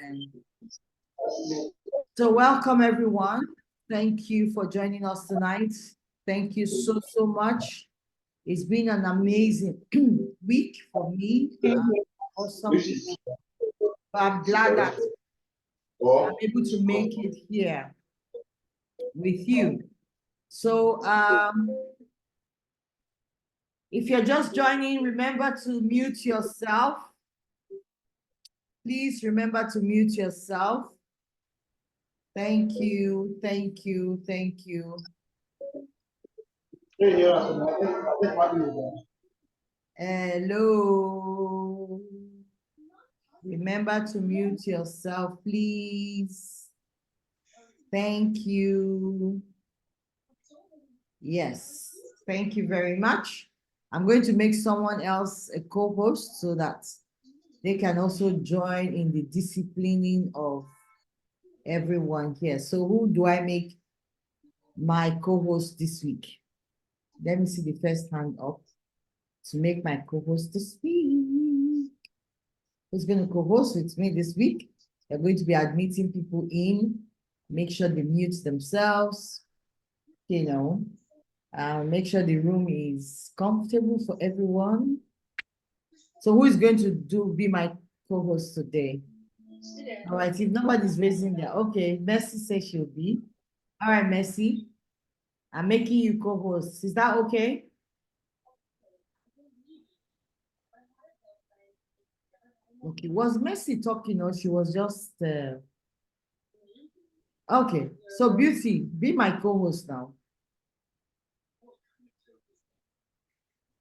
And so welcome everyone. Thank you for joining us tonight. Thank you so much. It's been an amazing week for me, awesome week. But I'm glad that I'm able to make it here with you. So if you're just joining, remember to mute yourself. Please remember to mute yourself. Thank you, thank you, thank you. Hello. Remember to mute yourself, please. Thank you. Yes, thank you very much. I'm going to make someone else a co-host so that they can also join in the disciplining of everyone here. So who do I make my co-host this week? Let me see the first hand up to make my co-host this week. Who's going to co-host with me this week? They're going to be admitting people in. Make sure they mute themselves. Make sure the room is comfortable for everyone. So who is going to be my co-host today? All right, if nobody's raising their, okay, Mercy says she'll be. All right, Mercy, I'm making you co-host. Is that okay? Okay, was Mercy talking or she was just, okay, so Beauty, be my co-host now.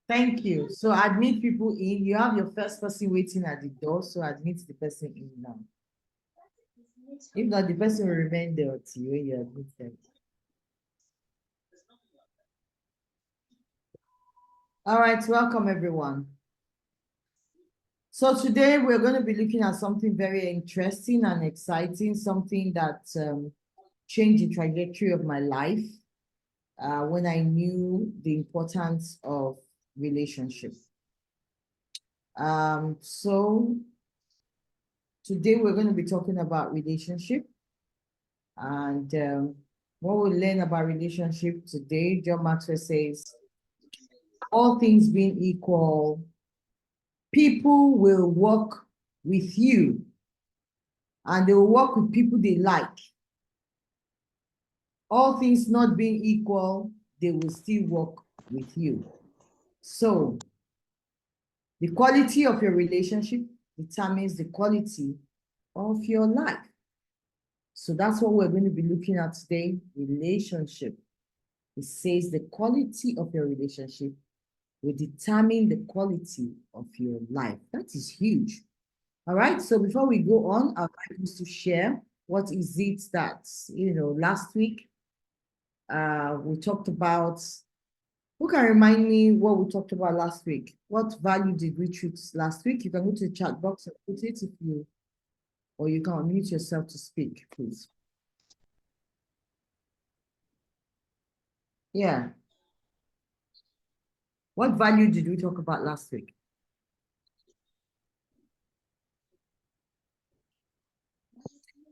Thank you. So admit people in. You have your first person waiting at the door, so admit the person in now. If not, the person will remain there until you admit them. All right, welcome everyone. So today we're going to be looking at something very interesting and exciting, something that changed the trajectory of my life when I knew the importance of relationships. So today we're going to be talking about relationship. And what we learn about relationship today, John Maxwell says, all things being equal, people will work with you and they will work with people they like. All things not being equal, they will still work with you. So the quality of your relationship determines the quality of your life. So that's what we're going to be looking at today, relationship. It says the quality of your relationship will determine the quality of your life. That is huge. All right, so before we go on, I'd like us to share what is it that, last week we talked about. Who can remind me what we talked about last week? What value did we treat last week? You can go to the chat box and put it or you can unmute yourself to speak, please. Yeah. What value did we talk about last week?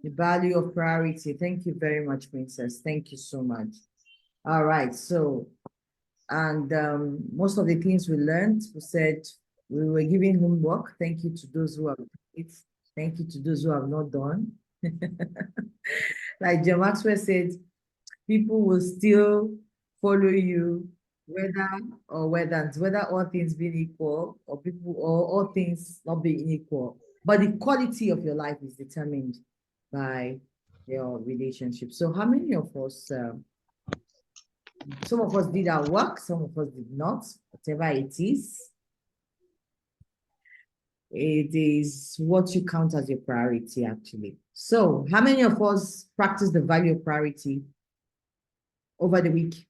The value of priority. Thank you very much, Princess. Thank you so much. All right, so, and most of the things we learned, we said we were giving homework. Thank you to those who have done it. Thank you to those who have not done. Like John Maxwell said, people will still follow you whether all things being equal or all things not being equal. But the quality of your life is determined by your relationship. So how many of us, some of us did our work, some of us did not, whatever it is what you count as your priority actually. So how many of us practice the value of priority over the week?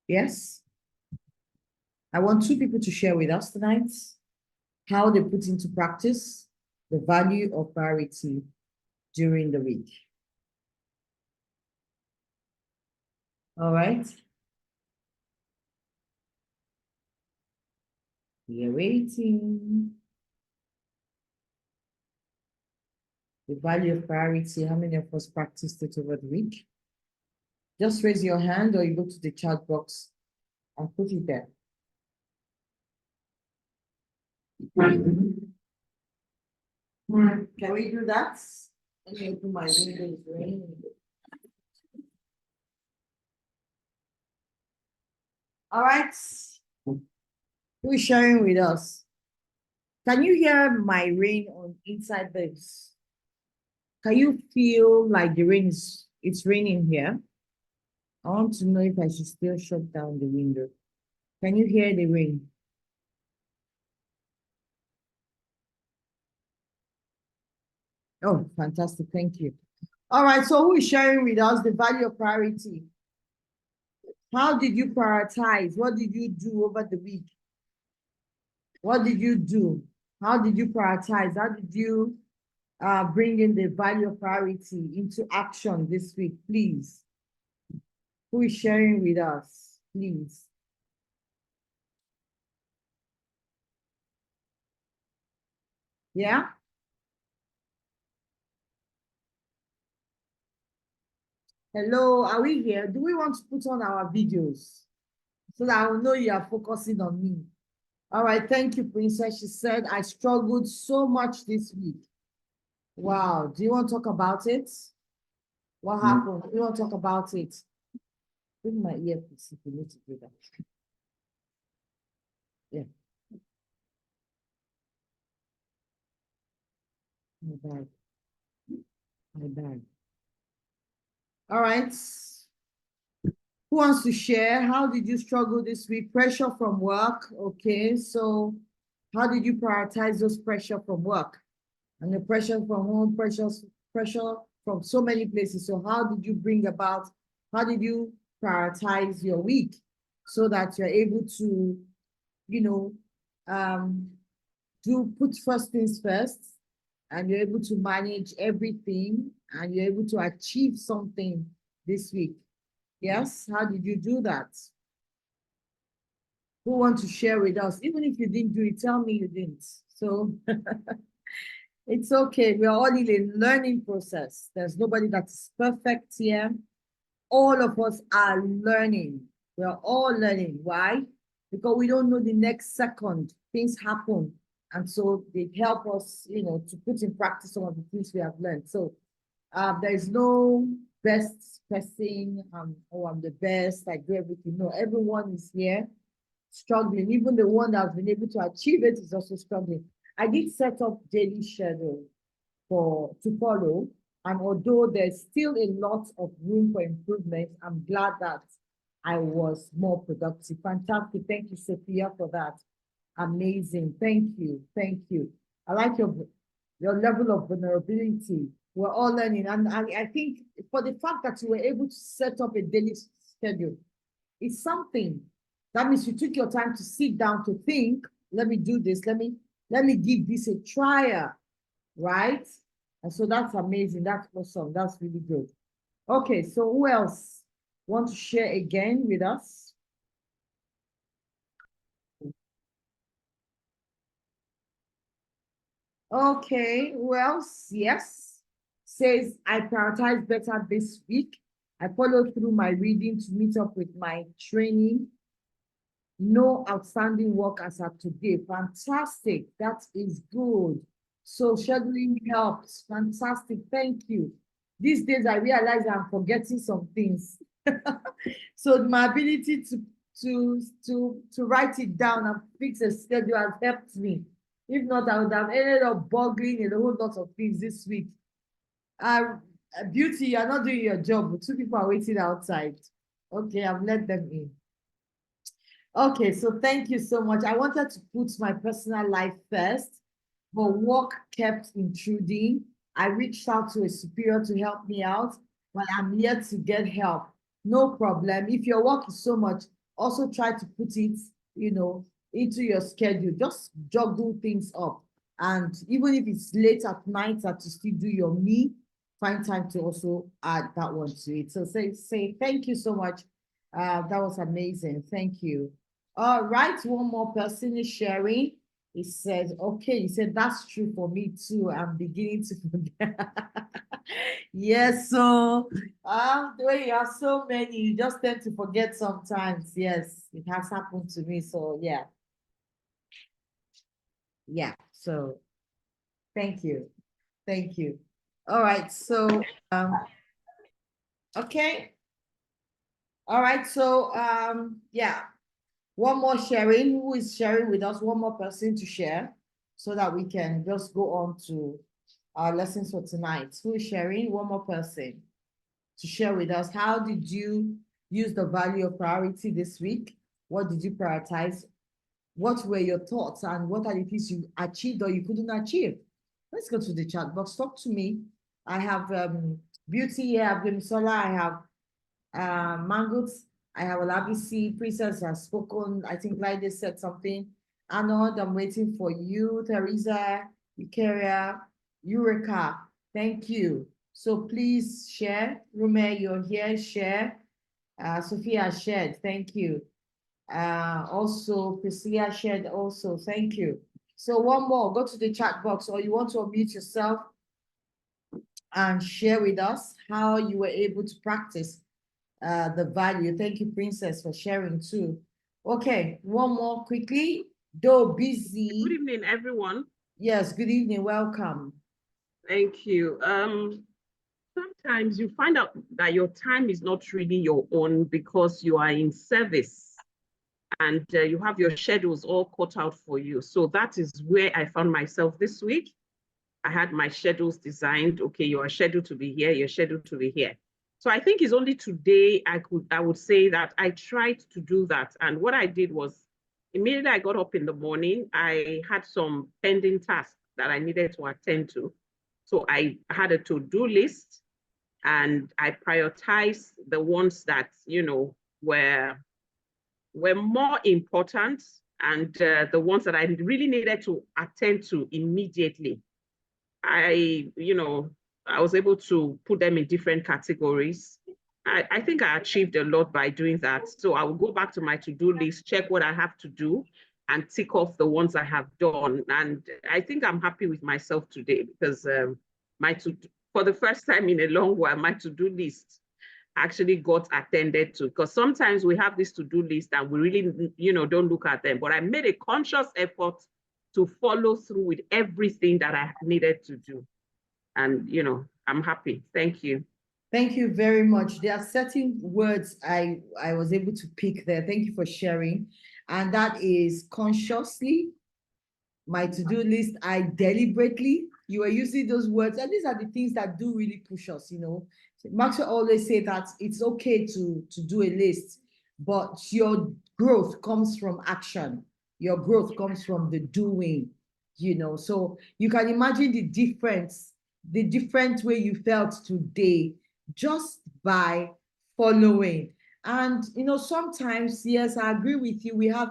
Yes? I want 2 people to share with us tonight how they put into practice the value of priority during the week. All right. We are waiting. The value of priority. How many of us practiced it over the week? Just raise your hand or you go to the chat box and put it there. Can we do that? Let me open my windows. All right. Who is sharing with us? Can you hear my rain on inside this? Can you feel like the rain is, it's raining here? I want to know if I should still shut down the window. Can you hear the rain? Oh, fantastic. Thank you. All right. So who is sharing with us the value of priority? How did you prioritize? What did you do over the week? What did you do? How did you prioritize? How did you bring in the value of priority into action this week, please? Who is sharing with us, please? Yeah? Hello, are we here? Do we want to put on our videos so that I will know you are focusing on me? All right, thank you, Princess. She said, I struggled so much this week. Wow, do you want to talk about it? What happened? Do you want to talk about it? Bring my earpiece if you need to do that. Yeah. My bad. My bad. All right. Who wants to share? How did you struggle this week? Pressure from work. Okay, so how did you prioritize those pressure from work? And the pressure from home, pressure from so many places. So how did you bring about, how did you prioritize your week so that you're able to, you know, put first things first, and you're able to manage everything and you're able to achieve something this week? Yes, how did you do that? Who want to share with us? Even if you didn't do it, tell me you didn't. So it's okay. We are all in a learning process. There's nobody that's perfect here. All of us are learning. We are all learning. Why? Because we don't know the next second. Things happen. And so they help us, to put in practice some of the things we have learned. So there is no best person, oh, I'm the best, I do everything. No, everyone is here struggling. Even the one that has been able to achieve it is also struggling. I did set up daily schedule to follow, and although there's still a lot of room for improvement, I'm glad that I was more productive. Fantastic. Thank you, Sophia, for that. Amazing. Thank you. Thank you. I like your level of vulnerability. We're all learning. And I think for the fact that you were able to set up a daily schedule, it's something. That means you took your time to sit down to think, let me do this, let me give this a try, right? And so that's amazing. That's awesome. That's really good. Okay, so who else want to share again with us? Okay, who else? Yes. Says, I prioritize better this week. I followed through my reading to meet up with my training. No outstanding work as of today. Fantastic. That is good. So scheduling helps. Fantastic. Thank you. These days I realize I'm forgetting some things. So my ability to write it down and fix a schedule has helped me. If not, I would have ended up boggling in a whole lot of things this week. Beauty, you're not doing your job. Two people are waiting outside. Okay, I've let them in. Okay, so thank you so much. I wanted to put my personal life first, but work kept intruding. I reached out to a superior to help me out, but I'm here to get help. No problem. If your work is so much, also try to put it, into your schedule. Just juggle things up. And even if it's late at night that you still do your me, find time to also add that one to it. So say thank you so much. That was amazing. Thank you. All right, one more person is sharing. He says, okay, he said, that's true for me too. I'm beginning to forget. Yes, so the way you have so many, you just tend to forget sometimes. Yes, it has happened to me. So yeah. Yeah. So thank you. Thank you. All right. So okay. All right. So yeah. One more sharing. Who is sharing with us? One more person to share so that we can just go on to our lessons for tonight. Who is sharing? One more person to share with us. How did you use the value of priority this week? What did you prioritize? What were your thoughts and what are the things you achieved or you couldn't achieve? Let's go to the chat box. Talk to me. I have Beauty here, I have Sola, I have Mangots, I have Olabisi, Princess has spoken. I think Lydia said something. Arnold, I'm waiting for you. Teresa, Eukaria, Eureka, thank you. So please share. Rume, you're here, share. Sophia shared, thank you. Also, Priscilla shared also, thank you. So one more, go to the chat box or you want to unmute yourself and share with us how you were able to practice the value. Thank you, Princess, for sharing too. Okay, one more quickly. Though busy. Good evening, everyone. Yes, good evening. Welcome. Thank you. Sometimes you find out that your time is not really your own because you are in service and you have your schedules all cut out for you. So that is where I found myself this week. I had my schedules designed. Okay, you are scheduled to be here, you're scheduled to be here. So I think it's only today I would say that I tried to do that. And what I did was immediately I got up in the morning, I had some pending tasks that I needed to attend to. So I had a to-do list and I prioritized the ones that, were more important and the ones that I really needed to attend to immediately. I was able to put them in different categories. I think I achieved a lot by doing that. So I will go back to my to-do list, check what I have to do, and tick off the ones I have done. And I think I'm happy with myself today because for the first time in a long while, my to-do list actually got attended to. Because sometimes we have this to-do list and we really, don't look at them. But I made a conscious effort to follow through with everything that I needed to do. And, I'm happy. Thank you. Thank you very much. There are certain words I was able to pick there. Thank you for sharing. And that is consciously, my to-do list, I deliberately, you are using those words. And these are the things that do really push us, Maxwell always say that it's okay to do a list, but your growth comes from action. Your growth comes from the doing, So you can imagine the different way you felt today just by following. And, sometimes, yes, I agree with you. We have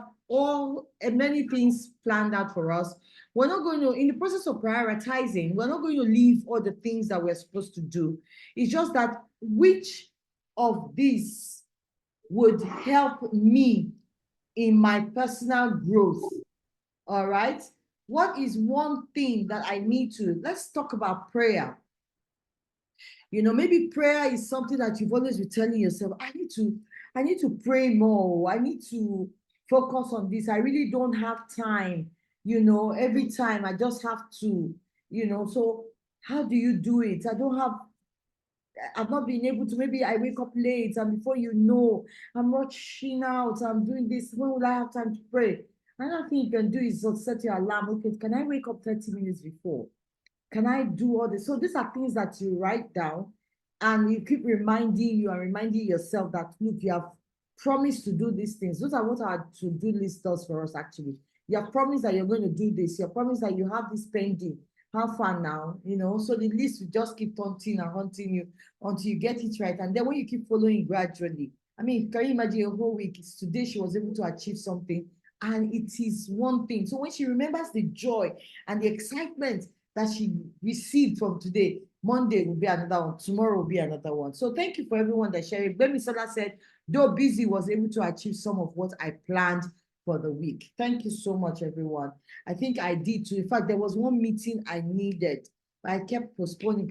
many things planned out for us. We're not going to, in the process of prioritizing, we're not going to leave all the things that we're supposed to do. It's just that which of these would help me in my personal growth? All right. What is one thing that I need to, let's talk about prayer. Maybe prayer is something that you've always been telling yourself, I need to pray more. I need to focus on this. I really don't have time. Every time I just have to, so how do you do it? I've not been able to, maybe I wake up late and before you know, I'm rushing out, I'm doing this. When will I have time to pray? Another thing you can do is just set your alarm. Okay, can I wake up 30 minutes before? Can I do all this? So these are things that you write down and you keep reminding yourself that, look, you have promised to do these things. Those are what our to-do list does for us, actually. You have promised that you're going to do this. You have promised that you have this pending. How far now? So the list will just keep haunting and haunting you until you get it right. And then when you keep following gradually, I mean, can you imagine a whole week? Today she was able to achieve something and it is one thing. So when she remembers the joy and the excitement that she received from today, Monday will be another one, tomorrow will be another one. So thank you for everyone that shared. Bemisola said, though busy, was able to achieve some of what I planned for the week. Thank you so much, everyone. I think I did too. In fact, there was one meeting I needed, but I kept postponing.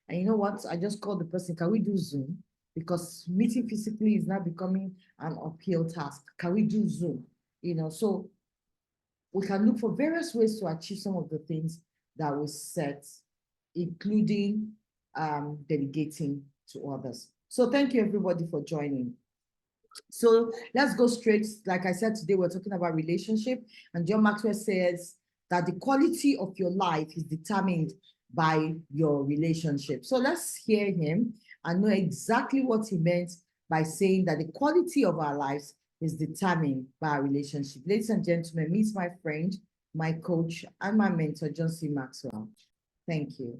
And you know what? I just called the person, can we do Zoom? Because meeting physically is now becoming an uphill task. Can we do Zoom? So we can look for various ways to achieve some of the things that we set, including delegating to others. So thank you everybody for joining. So let's go straight. Like I said, today we're talking about relationship, and John Maxwell says that the quality of your life is determined by your relationship. So let's hear him and know exactly what he meant by saying that the quality of our lives is determined by our relationship. Ladies and gentlemen, meet my friend, my coach, and my mentor, John C. Maxwell. Thank you.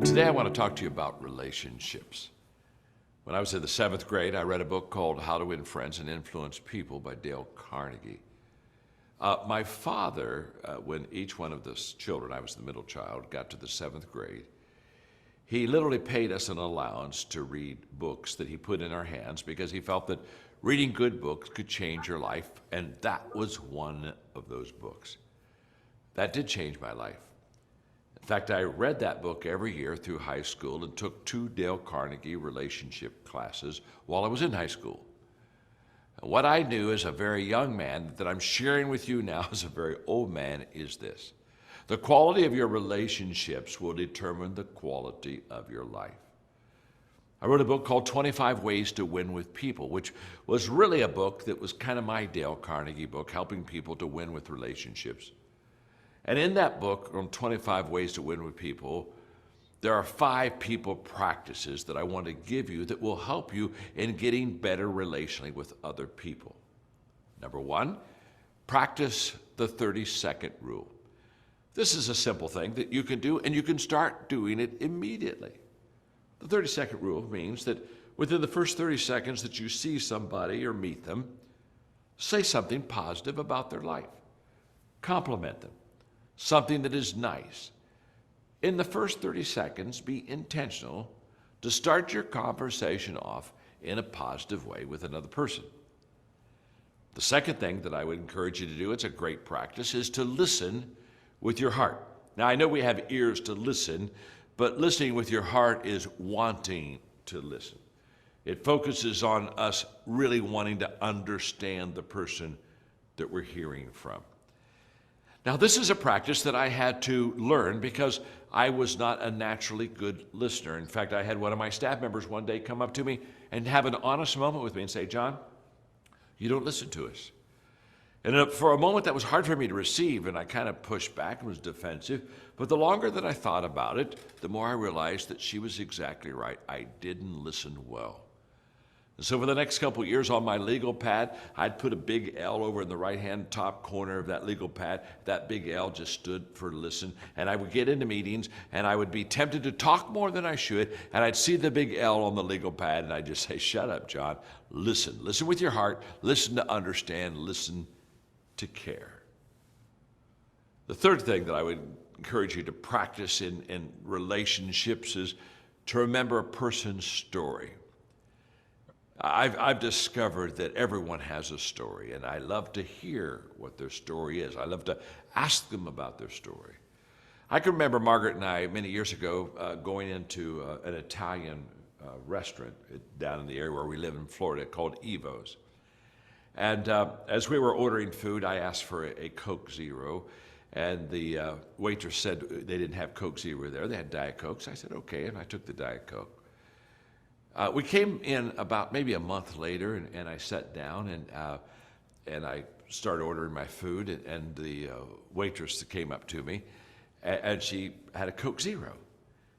Today I want to talk to you about relationships. When I was in the 7th grade, I read a book called How to Win Friends and Influence People by Dale Carnegie. My father, when each one of the children, I was the middle child, got to the 7th grade, he literally paid us an allowance to read books that he put in our hands because he felt that reading good books could change your life, and that was one of those books. That did change my life. In fact, I read that book every year through high school and took 2 Dale Carnegie relationship classes while I was in high school. What I knew as a very young man that I'm sharing with you now as a very old man is this: the quality of your relationships will determine the quality of your life. I wrote a book called 25 Ways to Win with People, which was really a book that was kind of my Dale Carnegie book, helping people to win with relationships. And in that book, on 25 Ways to Win with People, there are 5 people practices that I want to give you that will help you in getting better relationally with other people. Number 1, practice the 30-second rule. This is a simple thing that you can do, and you can start doing it immediately. The 30-second rule means that within the first 30 seconds that you see somebody or meet them, say something positive about their life. Compliment them. Something that is nice. In the first 30 seconds, be intentional to start your conversation off in a positive way with another person. The second thing that I would encourage you to do, it's a great practice, is to listen with your heart. Now, I know we have ears to listen, but listening with your heart is wanting to listen. It focuses on us really wanting to understand the person that we're hearing from. Now, this is a practice that I had to learn because I was not a naturally good listener. In fact, I had one of my staff members one day come up to me and have an honest moment with me and say, "John, you don't listen to us." And for a moment, that was hard for me to receive, and I kind of pushed back and was defensive. But the longer that I thought about it, the more I realized that she was exactly right. I didn't listen well. And so for the next couple of years on my legal pad, I'd put a big L over in the right-hand top corner of that legal pad. That big L just stood for listen. And I would get into meetings, and I would be tempted to talk more than I should, and I'd see the big L on the legal pad, and I'd just say, "Shut up, John. Listen. Listen with your heart. Listen to understand. Listen to care." The third thing that I would encourage you to practice in relationships is to remember a person's story. I've discovered that everyone has a story, and I love to hear what their story is. I love to ask them about their story. I can remember Margaret and I, many years ago, going into an Italian restaurant down in the area where we live in Florida called Evo's. And as we were ordering food, I asked for a Coke Zero, and the waitress said they didn't have Coke Zero there. They had Diet Cokes. I said, "Okay," and I took the Diet Coke. We came in about maybe a month later, and I sat down, and I started ordering my food, and the waitress came up to me, and she had a Coke Zero.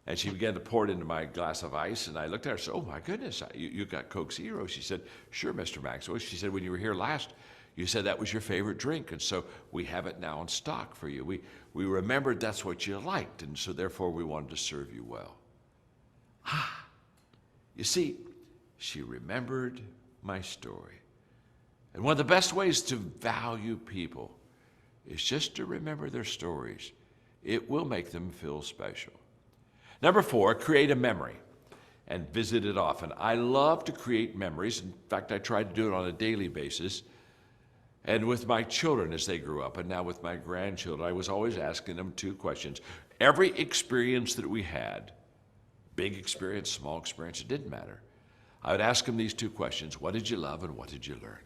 And she began to pour it into my glass of ice, and I looked at her and said, "Oh my goodness, you got Coke Zero?" She said, "Sure, Mr. Maxwell." She said, "When you were here last, you said that was your favorite drink, and so we have it now in stock for you. We remembered that's what you liked, and so therefore we wanted to serve you well." You see, she remembered my story. And one of the best ways to value people is just to remember their stories. It will make them feel special. Number 4, create a memory and visit it often. I love to create memories. In fact, I try to do it on a daily basis. And with my children as they grew up, and now with my grandchildren, I was always asking them 2 questions. Every experience that we had, big experience, small experience, it didn't matter. I would ask them these 2 questions. What did you love and what did you learn?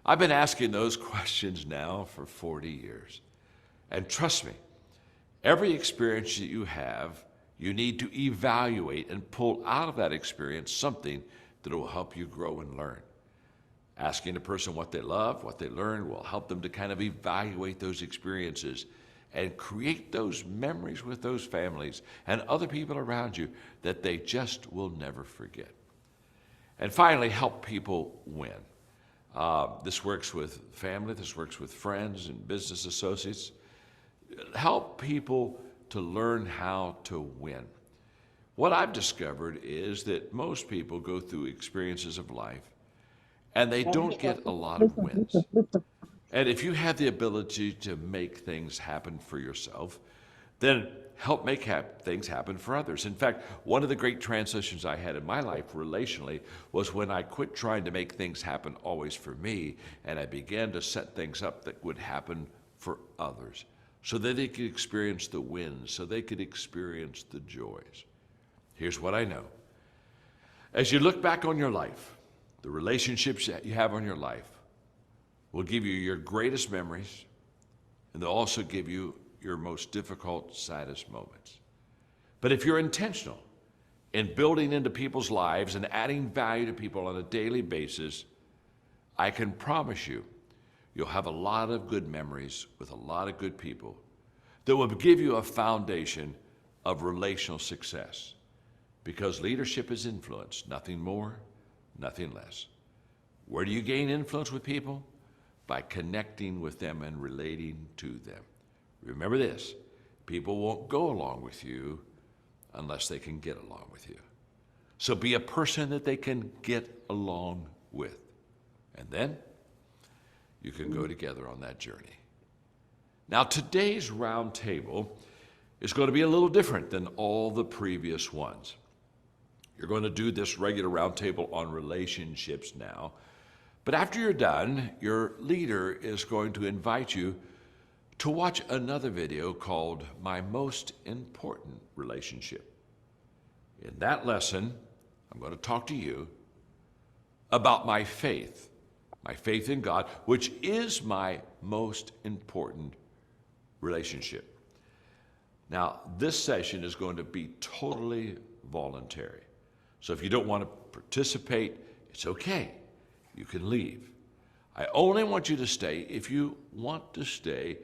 I've been asking those questions now for 40 years. And trust me, every experience that you have, you need to evaluate and pull out of that experience something that will help you grow and learn. Asking a person what they love, what they learn, will help them to kind of evaluate those experiences and create those memories with those families and other people around you that they just will never forget. And finally, help people win. This works with family, this works with friends and business associates. Help people to learn how to win. What I've discovered is that most people go through experiences of life and they don't get a lot of wins. And if you have the ability to make things happen for yourself, then help make things happen for others. In fact, one of the great transitions I had in my life relationally was when I quit trying to make things happen always for me, and I began to set things up that would happen for others so that they could experience the wins, so they could experience the joys. Here's what I know. As you look back on your life, the relationships that you have on your life will give you your greatest memories, and they'll also give you your most difficult, saddest moments. But if you're intentional in building into people's lives and adding value to people on a daily basis, I can promise you, you'll have a lot of good memories with a lot of good people that will give you a foundation of relational success. Because leadership is influence, nothing more, nothing less. Where do you gain influence with people? By connecting with them and relating to them. Remember this, people won't go along with you unless they can get along with you. So be a person that they can get along with. And then you can go together on that journey. Now, today's roundtable is going to be a little different than all the previous ones. You're going to do this regular roundtable on relationships now. But after you're done, your leader is going to invite you to watch another video called My Most Important Relationship. In that lesson, I'm going to talk to you about my faith in God, which is my most important relationship. Now, this session is going to be totally voluntary. So if you don't want to participate, it's okay. You can leave. I only want you to stay if you want to stay,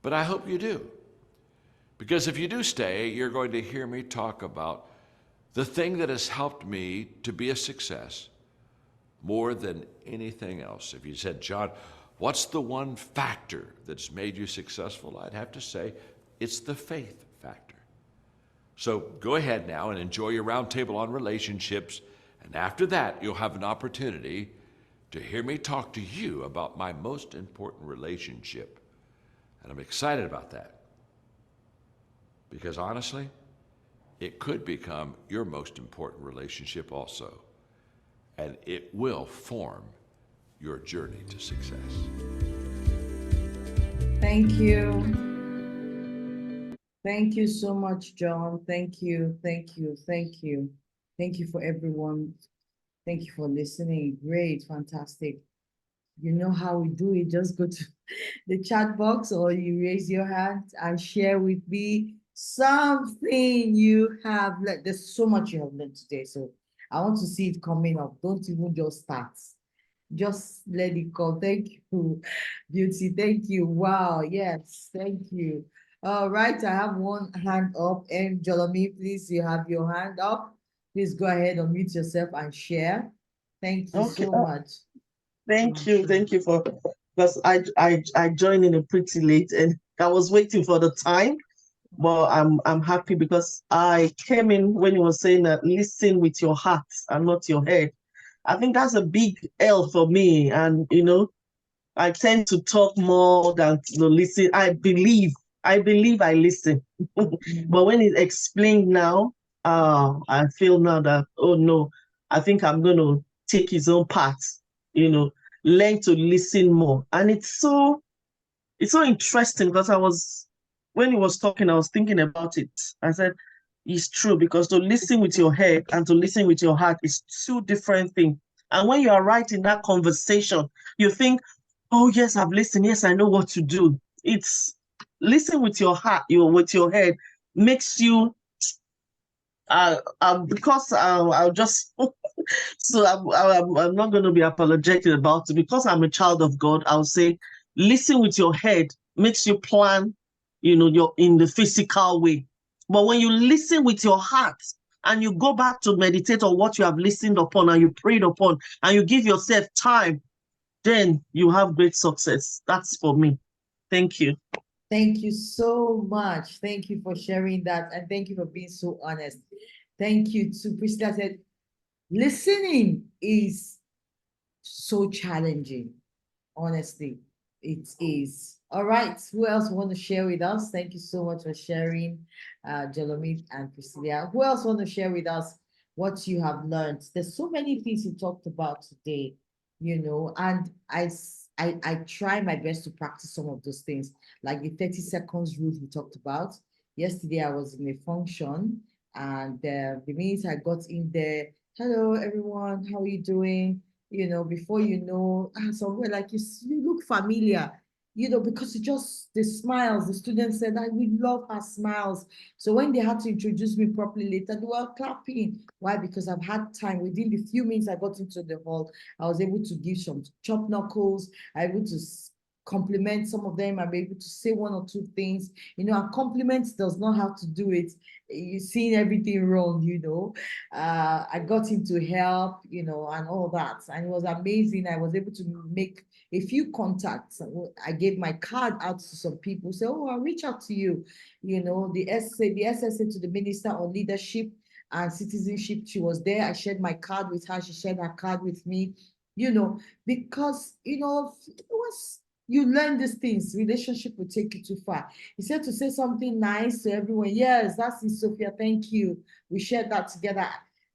but I hope you do. Because if you do stay, you're going to hear me talk about the thing that has helped me to be a success more than anything else. If you said, John, what's the one factor that's made you successful? I'd have to say it's the faith factor. So go ahead now and enjoy your roundtable on relationships. And after that, you'll have an opportunity to hear me talk to you about my most important relationship. And I'm excited about that. Because honestly, it could become your most important relationship also. And it will form your journey to success. Thank you. Thank you so much, John. Thank you, thank you, thank you. Thank you for everyone. Thank you for listening. Great, fantastic. You know how we do it. Just go to the chat box or you raise your hand and share with me something you have learned. There's so much you have learned today. So I want to see it coming up. Don't even just start. Just let it go. Thank you, Beauty. Thank you. Wow. Yes. Thank you. All right. I have one hand up. And Jolomi, please, you have your hand up. Please go ahead, unmute yourself and share. Thank you so much. Thank you for, because I joined in a pretty late and I was waiting for the time, but I'm happy because I came in when you were saying that listen with your heart and not your head. I think that's a big L for me, and I tend to talk more than to listen. I believe I listen. But when it's explained now, I feel now that, oh no, I think I'm going to take his own path, learn to listen more. And it's so interesting because when he was talking, I was thinking about it. I said, it's true, because to listen with your head and to listen with your heart is two different things. And when you are right in that conversation, you think, oh yes, I've listened. Yes, I know what to do. It's listen with your heart, with your head makes you because I'll just so I'm not going to be apologetic about it, because I'm a child of God. I'll say listen with your head makes you plan, you're in the physical way. But when you listen with your heart and you go back to meditate on what you have listened upon and you prayed upon and you give yourself time, then you have great success. That's for me. Thank you. Thank you so much. Thank you for sharing that, and thank you for being so honest. Thank you to Priscilla. Said listening is so challenging. Honestly, it is. All right. Who else want to share with us? Thank you so much for sharing, Jolomit and Priscilla. Who else want to share with us what you have learned? There's so many things you talked about today, and I try my best to practice some of those things, like the 30 seconds rule we talked about. Yesterday, I was in a function, and the minute I got in there, hello, everyone, how are you doing? Before you know, somewhere like you look familiar, because the smiles, the students said, we love her smiles. So when they had to introduce me properly later, they were clapping. Why? Because I've had time. Within the few minutes I got into the hall, I was able to give some chop knuckles. I was able to compliment some of them. I'm able to say one or two things. A compliment does not have to do it. You're seeing everything wrong, I got him to help, and all that. And it was amazing. I was able to make a few contacts. I gave my card out to some people. Say, oh, I'll reach out to you. The SSA to the Minister on Leadership and Citizenship. She was there. I shared my card with her. She shared her card with me, because, once you learn these things, relationship will take you too far. He said to say something nice to everyone. Yes, that's it, Sophia. Thank you. We shared that together.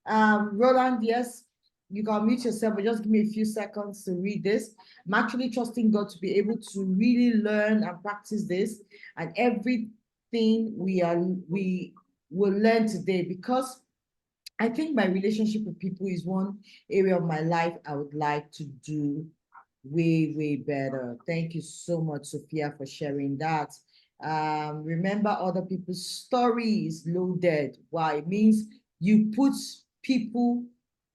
Roland, yes, you can mute yourself, but just give me a few seconds to read this. I'm actually trusting God to be able to really learn and practice this, and everything we will learn today, because I think my relationship with people is one area of my life I would like to do way, way better. Thank you so much, Sophia, for sharing that. Remember, other people's story is loaded. Why? It means you put people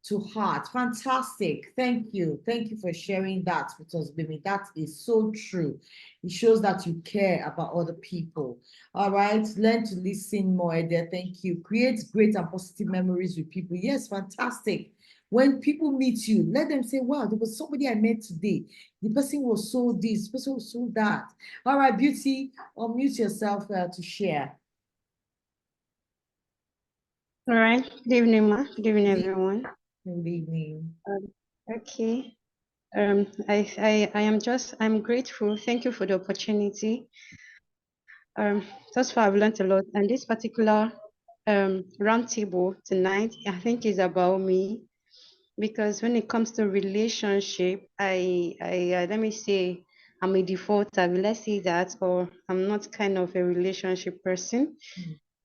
to heart. Fantastic. Thank you. Thank you for sharing that with us, baby. That is so true. It shows that you care about other people. All right. Learn to listen more, Edia. Thank you. Create great and positive memories with people. Yes, fantastic. When people meet you, let them say, wow, there was somebody I met today. The person was so this, the person was so that. All right, Beauty, unmute yourself to share. All right. Good evening, ma. Good evening, everyone. Good evening. Okay. I'm grateful. Thank you for the opportunity. Thus far, I've learned a lot. And this particular roundtable tonight, I think, is about me, because when it comes to relationship, I let me say, I'm a defaulter. Will I say that? Or I'm not kind of a relationship person.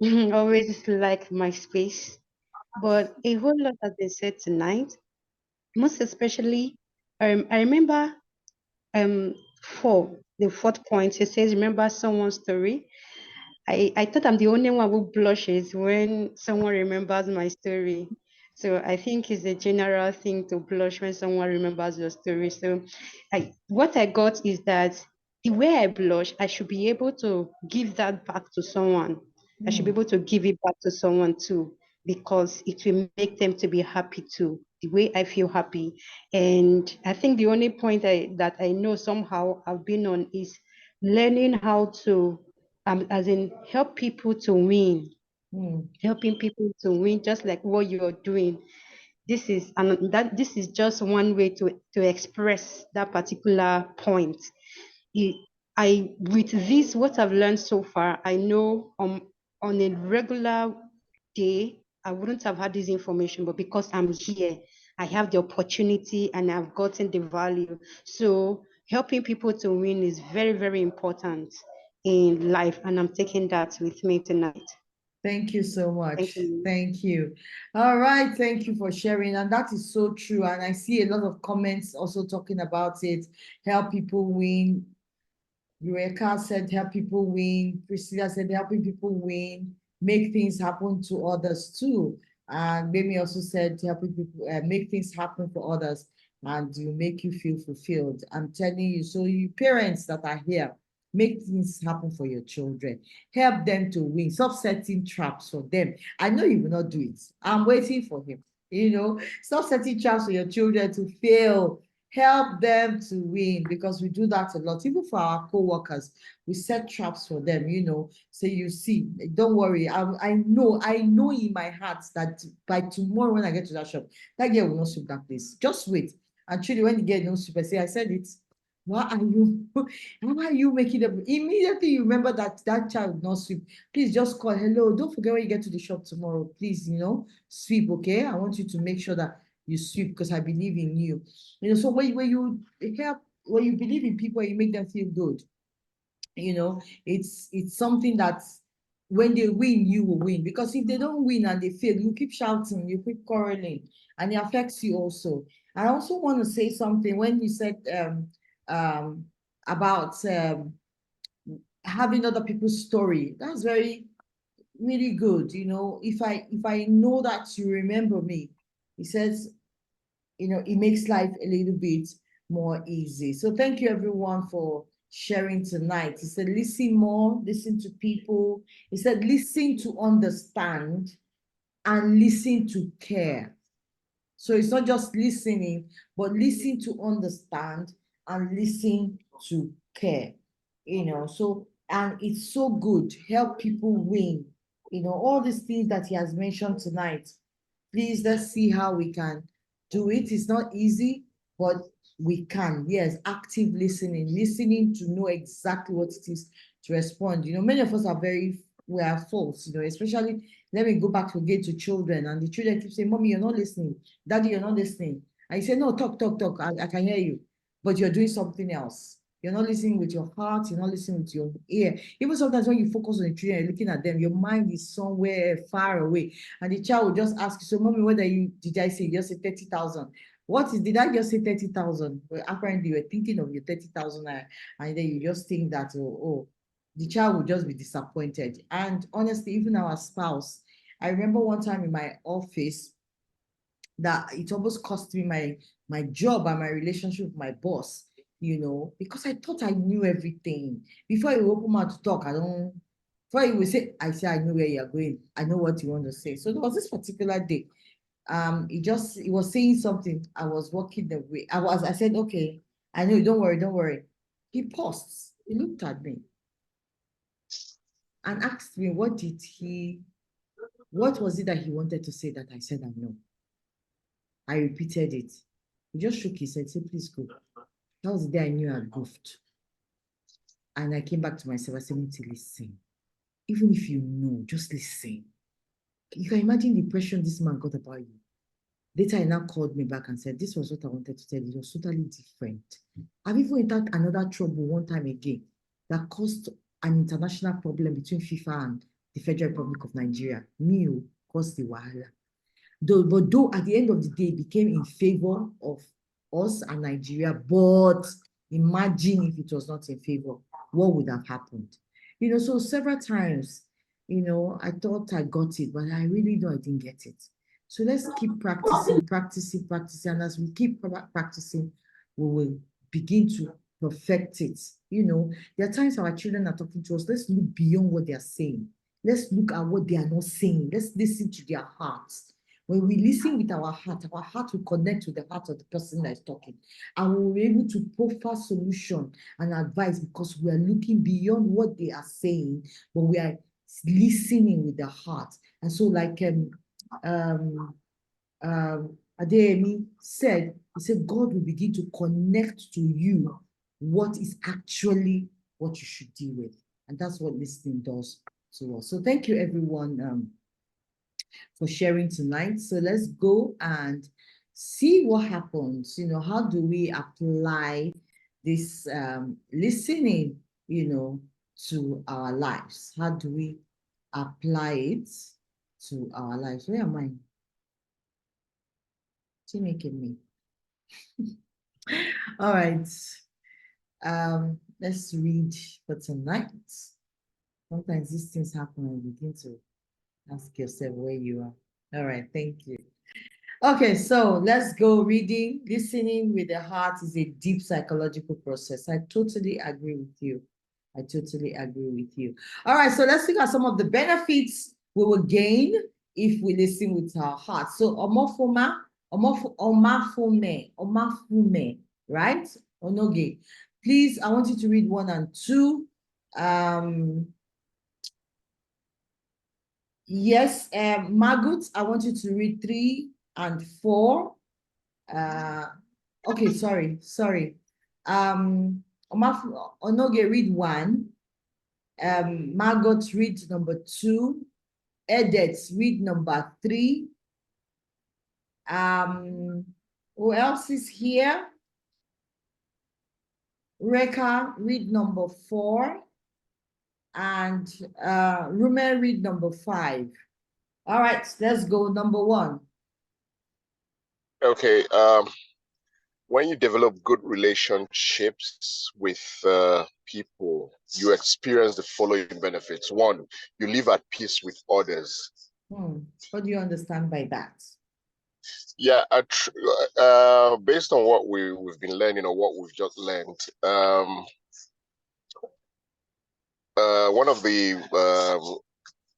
Always like my space. But a whole lot has been said tonight. Most especially, I remember the fourth point, it says, remember someone's story. I thought I'm the only one who blushes when someone remembers my story. So I think it's a general thing to blush when someone remembers your story. So what I got is that the way I blush, I should be able to give that back to someone. I should be able to give it back to someone too, because it will make them to be happy too, the way I feel happy. And I think the only point that I know somehow I've been on is learning how to, as in, help people to win, helping people to win, just like what you're doing. this is just one way to express that particular point. With this, what I've learned so far, I know on a regular day, I wouldn't have had this information, but because I'm here, I have the opportunity and I've gotten the value. So helping people to win is very, very important in life, and I'm taking that with me tonight. Thank you so much. Thank you. Thank you. All right. Thank you for sharing. And that is so true. And I see a lot of comments also talking about it. Help people win. Eureka said, help people win. Priscilla said, helping people win. Make things happen to others too. And Mimi also said, helping people make things happen for others and you make you feel fulfilled. I'm telling you, so you parents that are here, make things happen for your children. Help them to win. Stop setting traps for them. I know you will not do it. I'm waiting for him. You know, stop setting traps for your children to fail. Help them to win, because we do that a lot. Even for our co-workers, we set traps for them, you know. So you see, don't worry. I know in my heart that by tomorrow when I get to that shop, that girl will not sweep that place. Just wait. Actually, when you get no sweep, I say, I said it. Why are you making them? Immediately you remember that child will not sweep. Please just call, hello, don't forget when you get to the shop tomorrow, please, you know, sweep, okay? I want you to make sure that you sweep because I believe in you. You know, so when you help, when you believe in people, you make them feel good. You know, it's something that when they win, you will win. Because if they don't win and they fail, you keep shouting, you keep quarreling, and it affects you also. I also want to say something when you said about having other people's story. That's really good. You know, if I know that you remember me, he says, you know, it makes life a little bit more easy. So thank you everyone for sharing tonight. He said, listen more, listen to people. He said, listen to understand and listen to care. So it's not just listening, but listen to understand and listen to care, you know. So, and it's so good, help people win, you know, all these things that he has mentioned tonight. Please, let's see how we can do it. It's not easy, but we can. Yes, active listening to know exactly what it is to respond. You know, many of us are we are false, you know, especially, let me go back again to children, and the children keep saying, Mommy, you're not listening. Daddy, you're not listening. I say, no, talk. I can hear you, but you're doing something else. You're not listening with your heart. You're not listening with your ear. Even sometimes when you focus on the children, you're looking at them, your mind is somewhere far away. And the child will just ask you, so Mommy, what did I say? You just say 30,000. Did I just say 30,000? Well, apparently you were thinking of your 30,000 and then you just think that, oh, the child will just be disappointed. And honestly, even our spouse, I remember one time in my office that it almost cost me my job and my relationship with my boss, you know, because I thought I knew everything. Before you open mouth to talk, before you will say, I know where you're going. I know what you want to say. So there was this particular day. He was saying something. I was walking the way. I said, okay, I know, don't worry. He paused. He looked at me and asked me, what was it that he wanted to say that I said I know? I repeated it. He just shook his head, said, please go. That was the day I knew I goofed. And I came back to myself. I said, listen. Even if you know, just listen. You can imagine the impression this man got about you. Later, he now called me back and said, this was what I wanted to tell you. It was totally different. I've even entered another trouble one time again that caused an international problem between FIFA and the Federal Republic of Nigeria. Me caused the wahala. Though at the end of the day, it became in favor of us and Nigeria, but imagine if it was not in favor, what would have happened? You know, so several times, you know, I thought I got it, but I really know I didn't get it. So let's keep practicing. And as we keep practicing, we will begin to perfect it. You know, there are times our children are talking to us. Let's look beyond what they are saying. Let's look at what they are not saying. Let's listen to their hearts. When we listen with our heart will connect to the heart of the person that is talking. And we'll be able to proffer solution and advice because we are looking beyond what they are saying, but we are listening with the heart. And so like Adeyemi said, he said, God will begin to connect to you what is actually what you should deal with. And that's what listening does to us. So thank you, everyone, for sharing tonight. So let's go and see what happens. You know, how do we apply this listening, you know, to our lives? How do we apply it to our lives? Where am I? Making me. All right. Let's read for tonight. Sometimes these things happen and you begin to ask yourself where you are. All right, thank you. Okay, so let's go reading. Listening with the heart is a deep psychological process. I totally agree with you. I totally agree with you. All right, so let's look at some of the benefits we will gain if we listen with our heart. So omafome, right? Onoge. Please, I want you to read 1 and 2. Yes, Margaret, I want you to read 3 and 4. Okay, sorry. Onoge, read 1. Margot, read number 2. Edith, read number 3. Who else is here? Reka, read number 4. And Rume, read number 5. All right, let's go. Number 1. Okay. When you develop good relationships with people, you experience the following benefits. 1, you live at peace with others. What do you understand by that? Yeah, based on what we've been learning or what we've just learned, one of the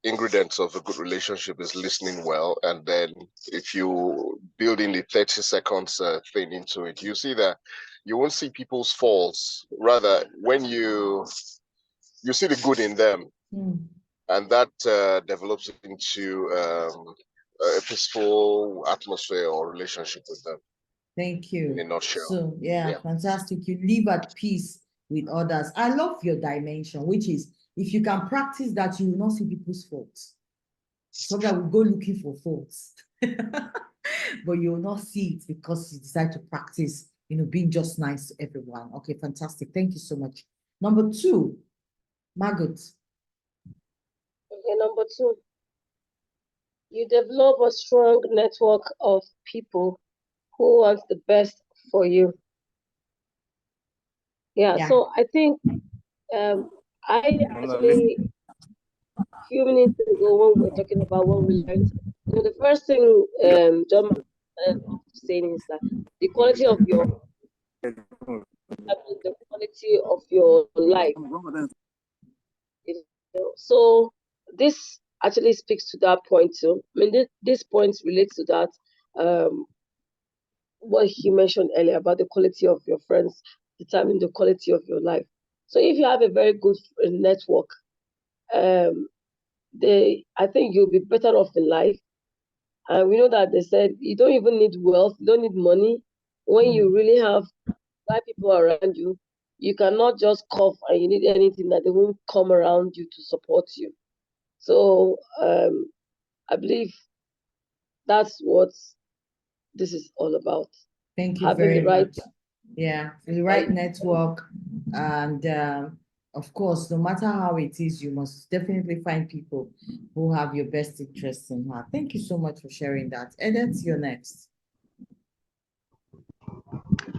ingredients of a good relationship is listening well. And then if you build in the 30 seconds thing into it, you see that you won't see people's faults. Rather, when you see the good in them, and that develops into a peaceful atmosphere or relationship with them. Thank you. In a nutshell. So yeah, fantastic. You live at peace with others. I love your dimension, which is if you can practice that, you will not see people's faults. Sometimes we go looking for faults, but you will not see it because you decide to practice, you know, being just nice to everyone. Okay, fantastic. Thank you so much. Number 2, Margaret. Okay, number 2. You develop a strong network of people who want the best for you. Yeah. So I think I actually, a few minutes ago when we were talking about what we learned, you know, the first thing John saying is that the quality of your life. You know, so this actually speaks to that point too. I mean, this point relates to that what he mentioned earlier about the quality of your friends determining the quality of your life. So if you have a very good network, I think you'll be better off in life. And we know that they said you don't even need wealth, you don't need money. When you really have 5 people around you, you cannot just cough and you need anything that they won't come around you to support you. So I believe that's what this is all about. Thank you Having very the right, much. Yeah, the right network. And of course, no matter how it is, you must definitely find people who have your best interests in heart. Thank you so much for sharing that. Edith, you're next.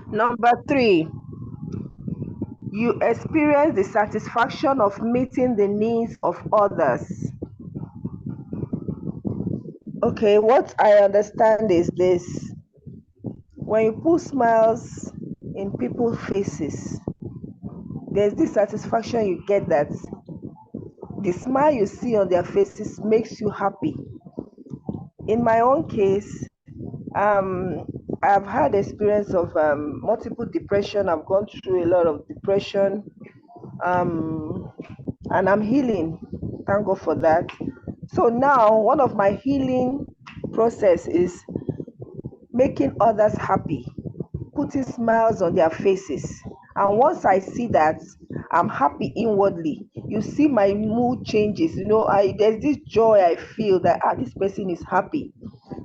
Number 3, you experience the satisfaction of meeting the needs of others. Okay, what I understand is this. When you put smiles in people's faces, there's this satisfaction you get that the smile you see on their faces makes you happy. In my own case, I've had experience of multiple depression. I've gone through a lot of depression, and I'm healing. Thank God for that. So now one of my healing process is making others happy, putting smiles on their faces. And once I see that, I'm happy inwardly. You see my mood changes. There's this joy I feel that this person is happy.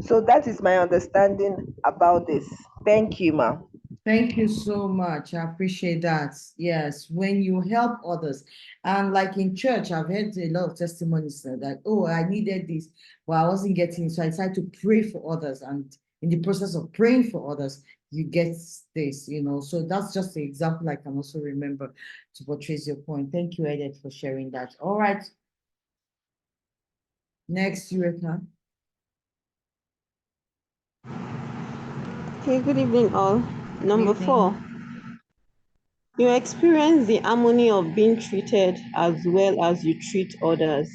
So that is my understanding about this. Thank you, ma. Thank you so much. I appreciate that. Yes, when you help others, and like in church, I've heard a lot of testimonies that, oh, I needed this, but I wasn't getting it. So I decided to pray for others. And in the process of praying for others, you get this, So that's just the example I can also remember to portray your point. Thank you, Edith, for sharing that. All right. Next, Eureka. Okay, good evening, all. Number Evening. 4, you experience the harmony of being treated as well as you treat others.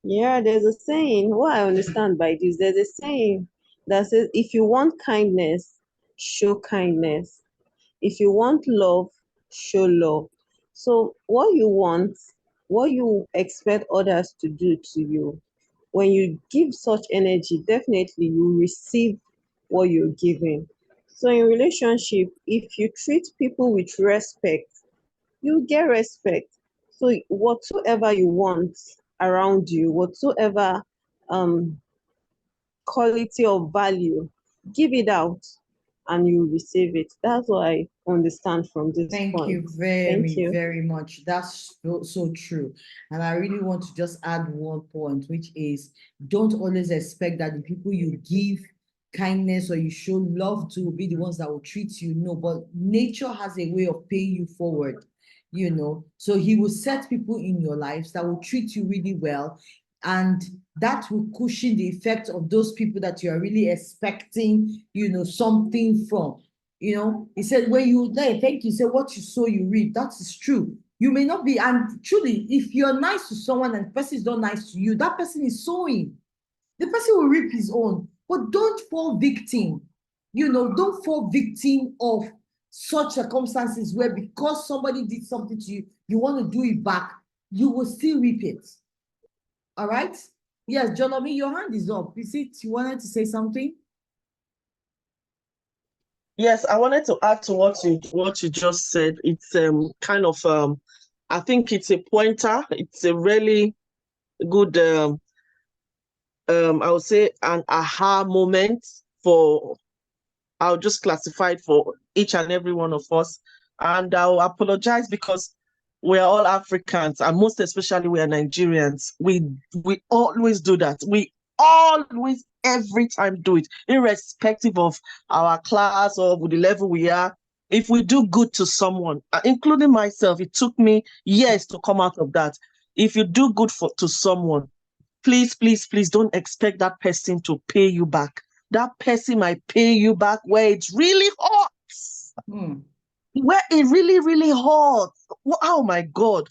Yeah, there's a saying, what I understand by this, there's a saying that says, if you want kindness, show kindness. If you want love, show love. So what you expect others to do to you, when you give such energy, definitely you receive what you're giving. So in relationship, if you treat people with respect, you get respect. So whatsoever you want around you, whatsoever quality of value, give it out and you receive it. That's what I understand from this Thank point. you very, Thank you. very much. That's so true. And I really want to just add one point, which is don't always expect that the people you give kindness or you show love to will be the ones that will treat you. No, but nature has a way of paying you forward, So he will set people in your lives that will treat you really well. And that will cushion the effect of those people that you are really expecting, something from. He said, when you thank you, say what you sow, you reap. That is true. You may not be, and truly, if you're nice to someone and the person is not nice to you, that person is sowing. The person will reap his own. But don't fall victim. Don't fall victim of such circumstances where because somebody did something to you, you want to do it back, you will still reap it. All right? Yes, Jolomi, your hand is up. Is it you wanted to say something? Yes, I wanted to add to what you just said. It's kind of I think it's a pointer. It's a really good I would say an aha moment for, I'll just classify it for each and every one of us. And I'll apologize because we are all Africans, and most especially we are Nigerians. We always do that. We always, every time do it, irrespective of our class or the level we are. If we do good to someone, including myself, it took me years to come out of that. If you do good to someone, please, please, please don't expect that person to pay you back. That person might pay you back where it's really hot. Where it really, really hot. Oh my God.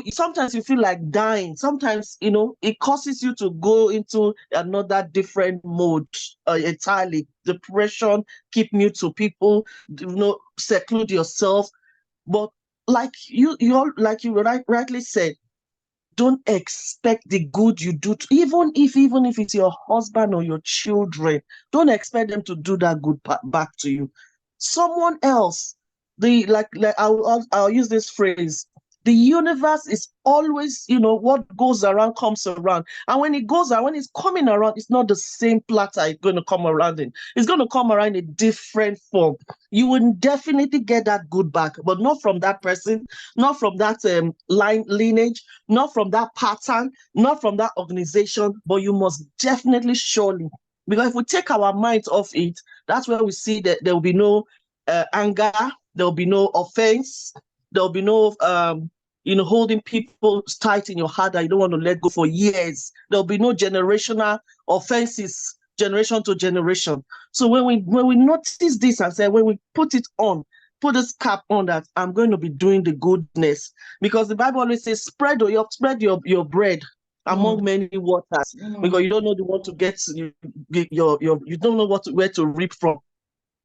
Sometimes you feel like dying. Sometimes, it causes you to go into another different mode entirely. Depression, keep mute to people, seclude yourself. But like you rightly said, don't expect the good you do, even if it's your husband or your children, don't expect them to do that good back to you. Someone else, I'll use this phrase, the universe is always, what goes around comes around. And when it's coming around, it's not the same platter it's going to come around in. It's going to come around in a different form. You will definitely get that good back, but not from that person, not from that lineage, not from that pattern, not from that organization, but you must definitely, surely, because if we take our minds off it, that's where we see that there will be no anger, there will be no offense, there will be no holding people tight in your heart that you don't want to let go for years. There will be no generational offenses, generation to generation. So when we notice this and say, when we put this cap on that I'm going to be doing the goodness, because the Bible always says spread your bread among many waters, because you don't know the one to get you don't know where to reap from.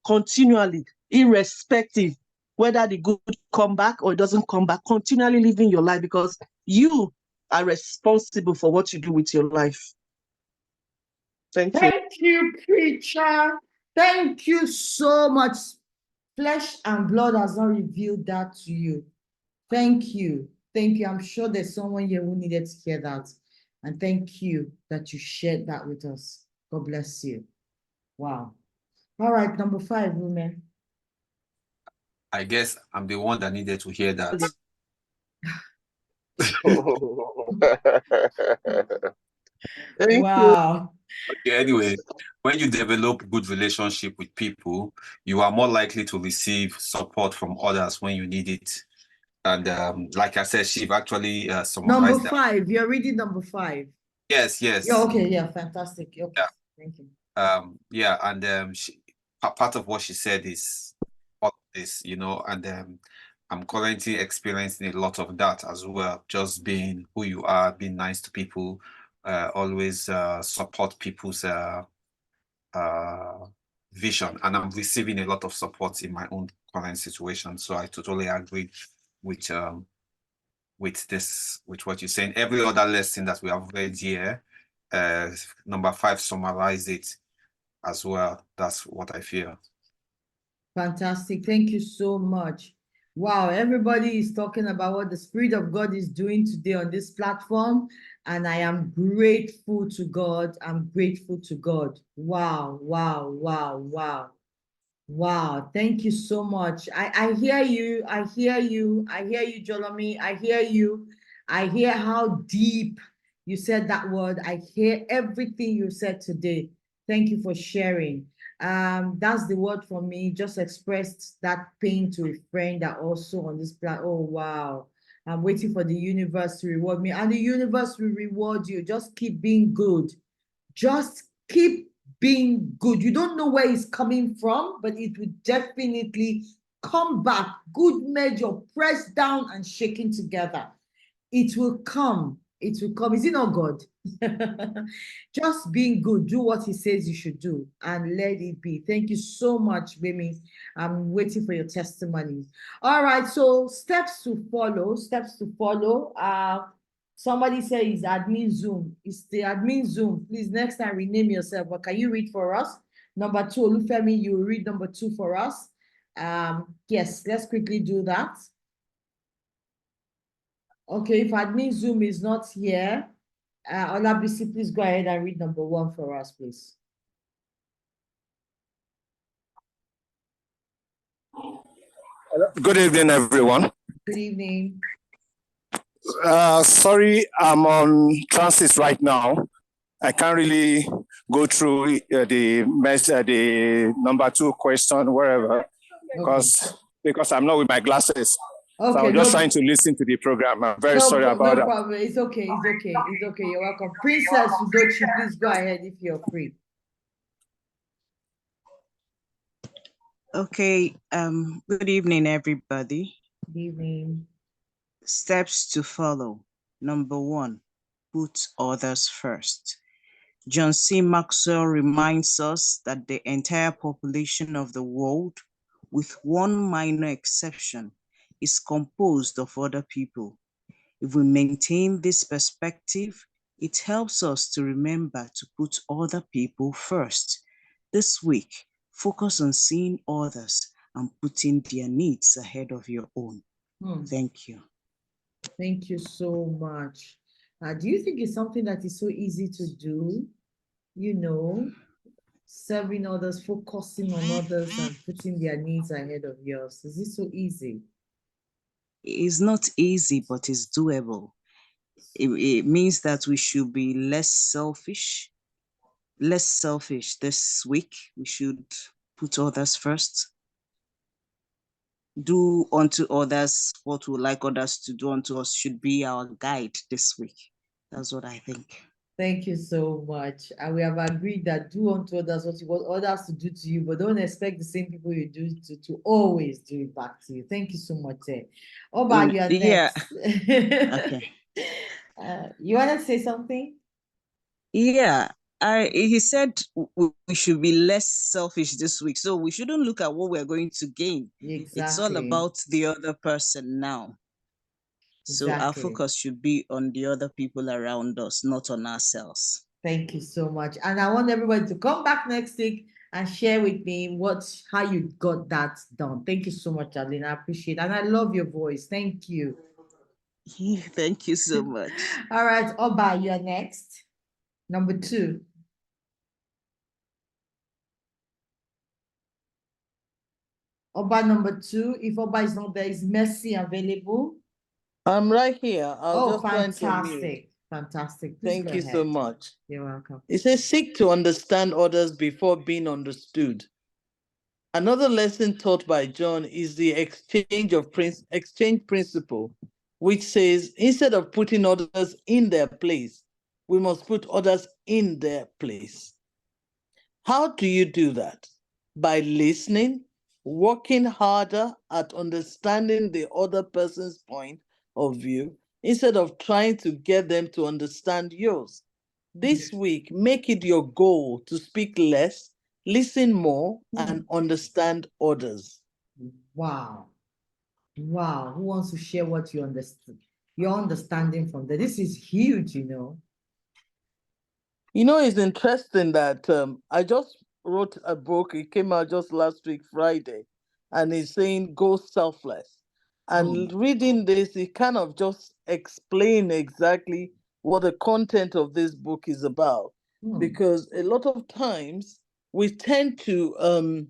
Continually, irrespective whether the good come back or it doesn't come back, continually living your life, because you are responsible for what you do with your life. Thank you. Thank you, preacher. Thank you so much. Flesh and blood has not revealed that to you. Thank you. Thank you. I'm sure there's someone here who needed to hear that. And thank you that you shared that with us. God bless you. Wow. All right, number 5, women. I guess I'm the one that needed to hear that. Thank Wow. Okay, anyway, when you develop good relationship with people, you are more likely to receive support from others when you need it. And like I said, Shiv actually summarized Number that. 5. You're reading number 5. Yes. Yeah, okay, yeah, fantastic. Okay. Yeah. Thank you. Yeah, and part of what she said is all of this, you know, and I'm currently experiencing a lot of that as well. Just being who you are, being nice to people, always support people's vision, and I'm receiving a lot of support in my own current situation. So I totally agree with what you're saying. Every other lesson that we have read here, number 5 summarize it as well. That's what I feel. Fantastic. Thank you so much. Wow, everybody is talking about what the Spirit of God is doing today on this platform, and I am grateful to God. I'm grateful to God. Wow, wow, wow, wow. Wow, thank you so much. I hear you. I hear you. I hear you, Jolomi. I hear you. I hear how deep you said that word. I hear everything you said today. Thank you for sharing. That's the word for me. Just expressed that pain to a friend that also on this plan. Oh, wow. I'm waiting for the universe to reward me, and the universe will reward you. Just keep being good. Just keep being good. You don't know where it's coming from, but it will definitely come back. Good measure, pressed down and shaken together. It will come. It will come. Is it not God? Just being good. Do what he says you should do and let it be. Thank you so much, Bemi. I'm waiting for your testimony. All right. So steps to follow. Steps to follow. Somebody says it's admin Zoom. It's the admin Zoom. Please, next time rename yourself. But can you read for us? Number 2, Olufemi, you will read number 2 for us. Yes, let's quickly do that. Okay, if admin Zoom is not here, Olabisi, please go ahead and read number 1 for us, please. Good evening, everyone. Good evening. Sorry, I'm on transit right now. I can't really go through the number 2 question, wherever, because I'm not with my glasses. Okay, so I'm just trying to listen to the program. I'm very sorry about that. No problem. It's okay. It's okay. It's okay. You're welcome. Princess Udochi, please go ahead if you're free. Okay. Good evening, everybody. Good evening. Steps to follow. Number 1, put others first. John C. Maxwell reminds us that the entire population of the world, with one minor exception, is composed of other people. If we maintain this perspective, it helps us to remember to put other people first. This week, focus on seeing others and putting their needs ahead of your own. Thank you. Thank you so much. Do you think it's something that is so easy to do? You know, serving others, focusing on others and putting their needs ahead of yours. Is it so easy? It's not easy, but it's doable. It means that we should be less selfish this week. We should put others first. Do unto others what we like others to do unto us should be our guide this week. That's what I think. Thank you so much. And we have agreed that do unto others what you want others to do to you, but don't expect the same people you do to always do it back to you. Thank you so much. Oba, you are next. Okay. You want to say something? Yeah. He said we should be less selfish this week. So we shouldn't look at what we're going to gain. Exactly. It's all about the other person now. So our focus should be on the other people around us, not on ourselves. Thank you so much. And I want everybody to come back next week and share with me how you got that done. Thank you so much, Adeline. I appreciate it. And I love your voice. Thank you. Thank you so much. All right, Oba, you're next. Number 2. Oba number 2. If Oba is not there, is Mercy available? I'm right here. I was just trying to unmute. Fantastic. Fantastic. Please Thank go you so ahead. much. You're welcome. It says, seek to understand others before being understood. Another lesson taught by John is the exchange principle, which says, instead of putting others in their place, we must put others in their place. How do you do that? By listening, working harder at understanding the other person's point of view, instead of trying to get them to understand yours. This week, make it your goal to speak less, listen more, and understand others. Wow. Wow. Who wants to share what you understood? Your understanding from that. This is huge, you know. You know, it's interesting that I just wrote a book. It came out just last week, Friday, and it's saying go selfless. And reading this, it kind of just explain exactly what the content of this book is about. Because a lot of times we tend to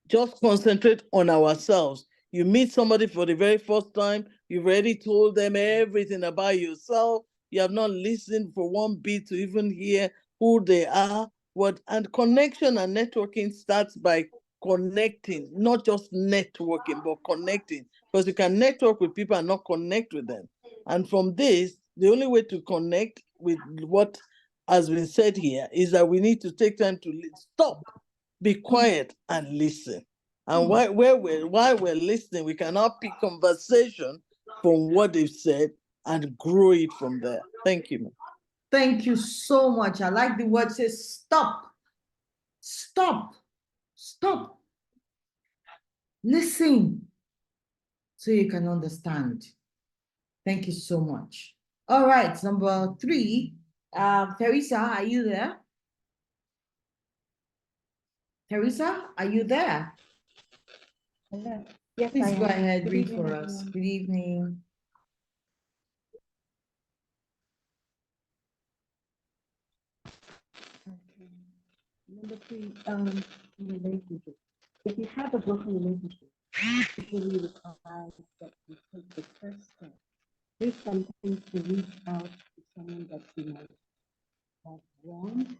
just concentrate on ourselves. You meet somebody for the very first time, you've already told them everything about yourself. You have not listened for one bit to even hear who they are. And connection and networking starts by connecting, not just networking, but connecting. Because you can network with people and not connect with them. And from this, the only way to connect with what has been said here is that we need to take time to stop, be quiet, and listen. And while we're listening, we can now pick conversation from what they've said and grow it from there. Thank you. Thank you so much. I like the word says stop. Stop. Stop. Listen so you can understand. Thank you so much. All right, number 3. Teresa, are you there? Teresa, are you there? Hello. Yes, Please go ahead, Good read evening, for us. everyone. Good evening. Okay. Number 3, relationship. If you have a broken relationship, it really requires that you take the first step. There's sometimes to reach out to someone that you might have wronged,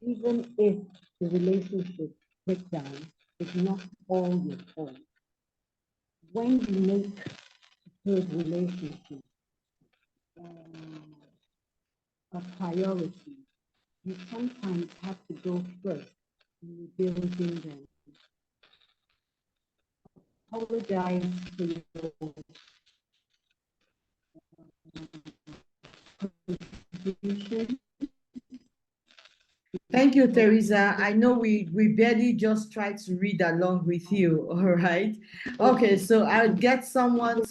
even if the relationship breakdown is not all your fault. When you make a good relationship a priority, you sometimes have to go first in building them. Apologize for your contribution. Thank you, Teresa. I know we barely just try to read along with you, all right? Okay, so I'll get someone,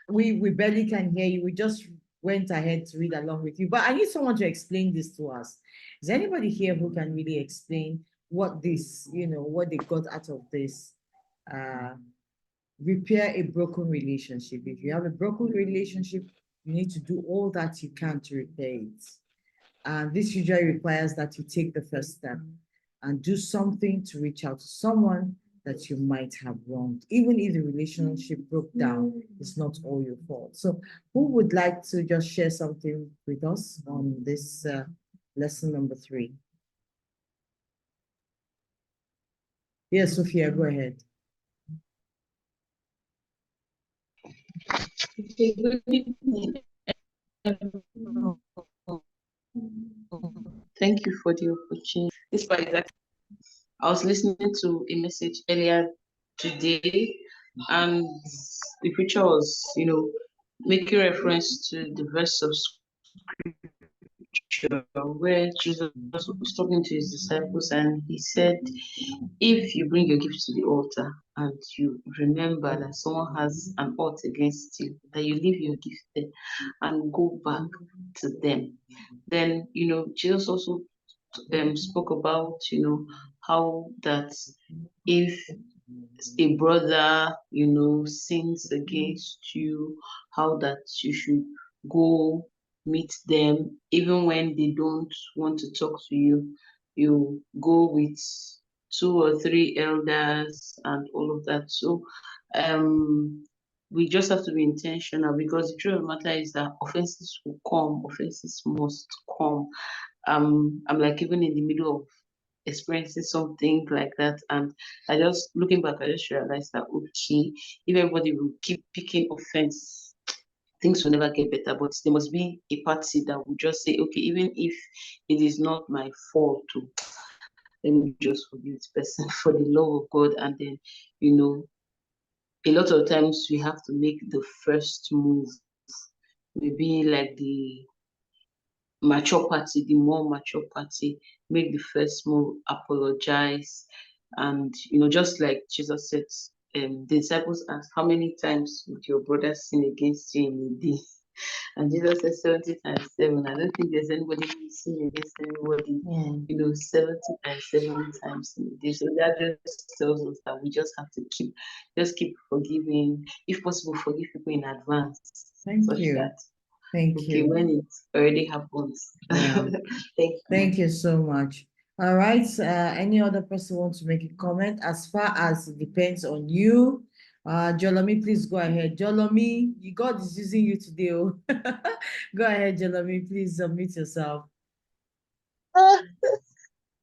we barely can hear you. We just went ahead to read along with you, but I need someone to explain this to us. Is anybody here who can really explain what this, what they got out of this? Repair a broken relationship. If you have a broken relationship, you need to do all that you can to repair it. And this usually requires that you take the first step and do something to reach out to someone that you might have wronged. Even if the relationship broke down, it's not all your fault. So who would like to just share something with us on this lesson number 3? Yes, Sophia, go ahead. Good evening. Thank you for the opportunity. Despite that, I was listening to a message earlier today, and the preacher was, making reference to the verse of scripture where Jesus was talking to his disciples, and he said, if you bring your gifts to the altar and you remember that someone has an ought against you, that you leave your gift there and go back to them. Then, Jesus also spoke about, how that if a brother, sins against you, how that you should go meet them, even when they don't want to talk to you. You go with 2 or 3 elders and all of that. So, we just have to be intentional, because the truth of the matter is that offenses will come, offenses must come. I'm like even in the middle of experiencing something like that, and I just looking back, I just realized that okay, if everybody will keep picking offense, things will never get better. But there must be a party that will just say, okay, even if it is not my fault, let me just forgive this person for the love of God. And then, a lot of times we have to make the first move. Maybe like the mature party, the more mature party, make the first move, apologize. And, just like Jesus said, the disciples asked, how many times would your brother sin against you in a day? And Jesus said 70 times 7. I don't think there's anybody who sin against anybody, 70 times 7 times in a day. So that just tells us that we just have to keep forgiving. If possible, forgive people in advance. Thank such you. that Thank okay, you. when it already happens. Yeah. Thank you. Thank you so much. All right. Any other person want to make a comment? As far as it depends on you, Jolomi, please go ahead. Jolomi, God is using you today. Oh. Go ahead, Jolomi. Please submit yourself.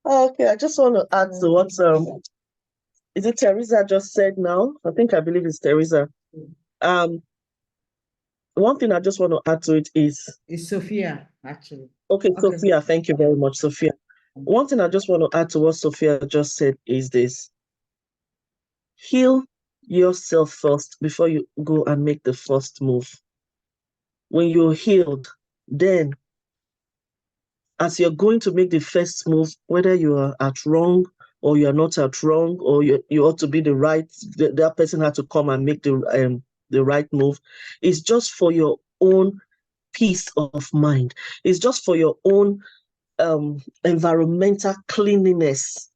Okay, I just want to add to what is it Teresa just said now? I believe it's Teresa. One thing I just want to add to it is It's Sophia, actually. okay, Sophia, thank you very much, Sophia. One thing I just want to add to what Sophia just said is this: heal yourself first before you go and make the first move. When you're healed, then as you're going to make the first move, whether you are at wrong or you're not at wrong, or you ought to be the right, that person had to come and make the right move. It's just for your own peace of mind. It's just for your own environmental cleanliness.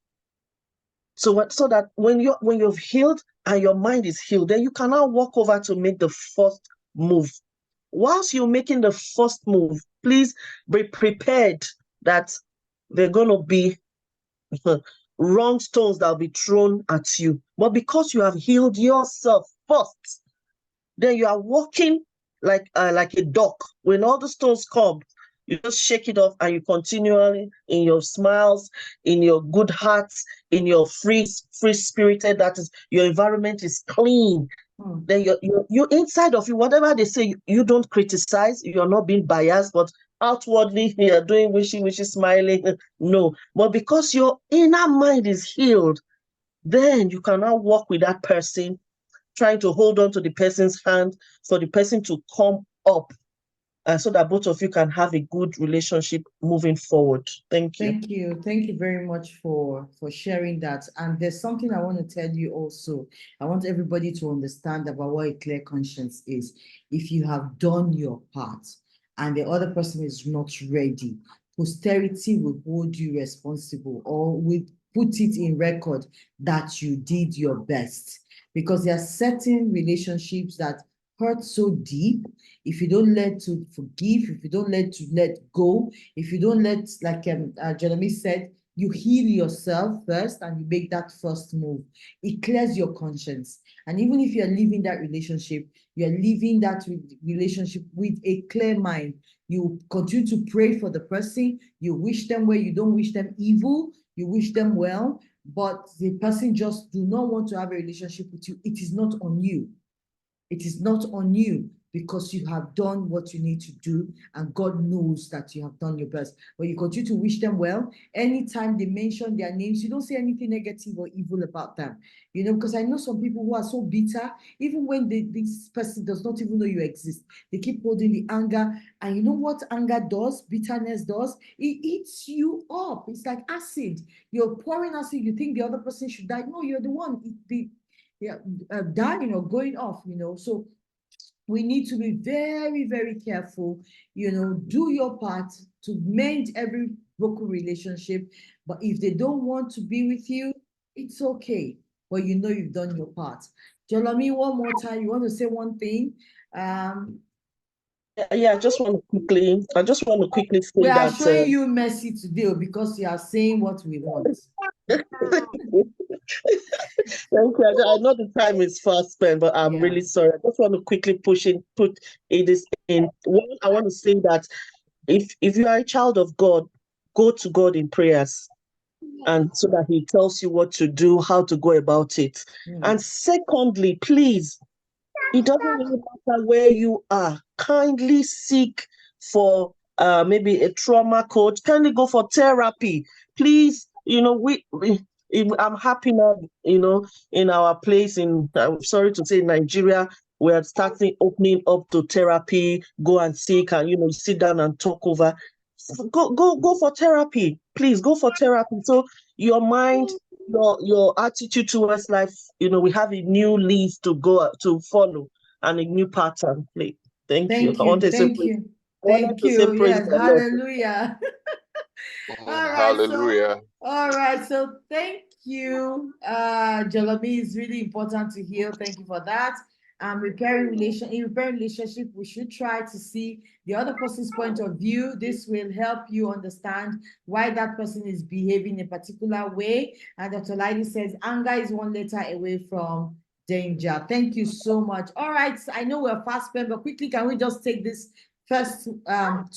So that when you've healed and your mind is healed, then you can now walk over to make the first move. Whilst you're making the first move, please be prepared that there are going to be wrong stones that will be thrown at you. But because you have healed yourself first, then you are walking like a duck. When all the stones come, you just shake it off and you continually, in your smiles, in your good hearts, in your free-spirited, that is, your environment is clean. Then you're inside of you, whatever they say, you don't criticize, you're not being biased, but outwardly you're doing wishy-wishy, smiling. No, but because your inner mind is healed, then you can now walk with that person, trying to hold on to the person's hand for the person to come up, so that both of you can have a good relationship moving forward. Thank you. Thank you. Thank you very much for sharing that. And there's something I want to tell you also. I want everybody to understand about what a clear conscience is. If you have done your part and the other person is not ready, posterity will hold you responsible, or will put it in record that you did your best. Because there are certain relationships that hurt so deep. If you don't let to forgive, if you don't let to let go, if you don't let, like Jeremy said, you heal yourself first and you make that first move. It clears your conscience. And even if you're leaving that relationship, you're leaving that relationship with a clear mind. You continue to pray for the person. You wish them well. You don't wish them evil. You wish them well. But the person just do not want to have a relationship with you. It is not on you. It is not on you, because you have done what you need to do, and God knows that you have done your best. But you continue to wish them well. Anytime they mention their names, you don't say anything negative or evil about them. Because I know some people who are so bitter, even when this person does not even know you exist. They keep holding the anger. And you know what anger does? Bitterness does? It eats you up. It's like acid. You're pouring acid. You think the other person should die. No, you're the one. dying or going off, so we need to be very, very careful, do your part to mend every broken relationship. But if they don't want to be with you, it's okay. But you've done your part. Jolomi, one more time, you want to say one thing? Yeah, I just want to quickly say We are that showing you mercy today because you are saying what we want. thank you. I know the time is fast spent, but I'm really sorry. I just want to quickly put this in. One, I want to say that if you are a child of God, go to God in prayers, and so that He tells you what to do, how to go about it. And secondly, please, it doesn't really matter where you are. Kindly seek for maybe a trauma coach. Kindly go for therapy. Please, I'm happy now, in our place I'm sorry to say, Nigeria, we are opening up to therapy, go and seek and, sit down and talk over. Go for therapy. Please go for therapy. So your mind, your attitude towards life, we have a new leaf to follow and a new pattern. Please. Thank you. Thank you. Thank you. Yes, hallelujah. All right. So thank you. Jolomi, is really important to hear. Thank you for that. In repairing relationship, we should try to see the other person's point of view. This will help you understand why that person is behaving in a particular way. And Dr. Lydie says anger is one letter away from danger. Thank you so much. All right, I know we're fast spent, but quickly, can we just take this first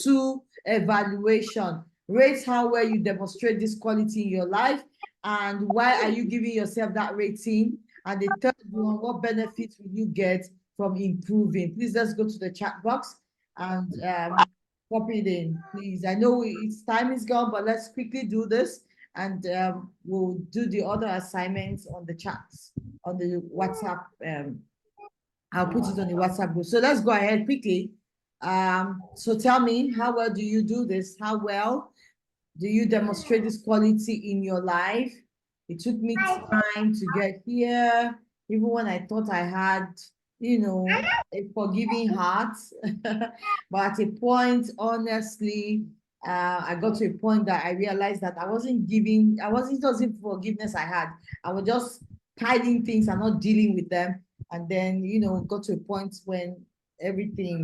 two evaluation? Rate how well you demonstrate this quality in your life, and why are you giving yourself that rating? And the third one, what benefits will you get from improving? Please, let's go to the chat box and copy it in, please. I know its time is gone, but let's quickly do this, and we'll do the other assignments on the chats, on the WhatsApp. I'll put it on the WhatsApp group. So let's go ahead quickly. So tell me, how well do you do this? How well do you demonstrate this quality in your life? It took me time to get here, even when I thought I had, a forgiving heart. But at a point, honestly, I got to a point that I realized that it wasn't just forgiveness I had. I was just hiding things and not dealing with them. And then, got to a point when everything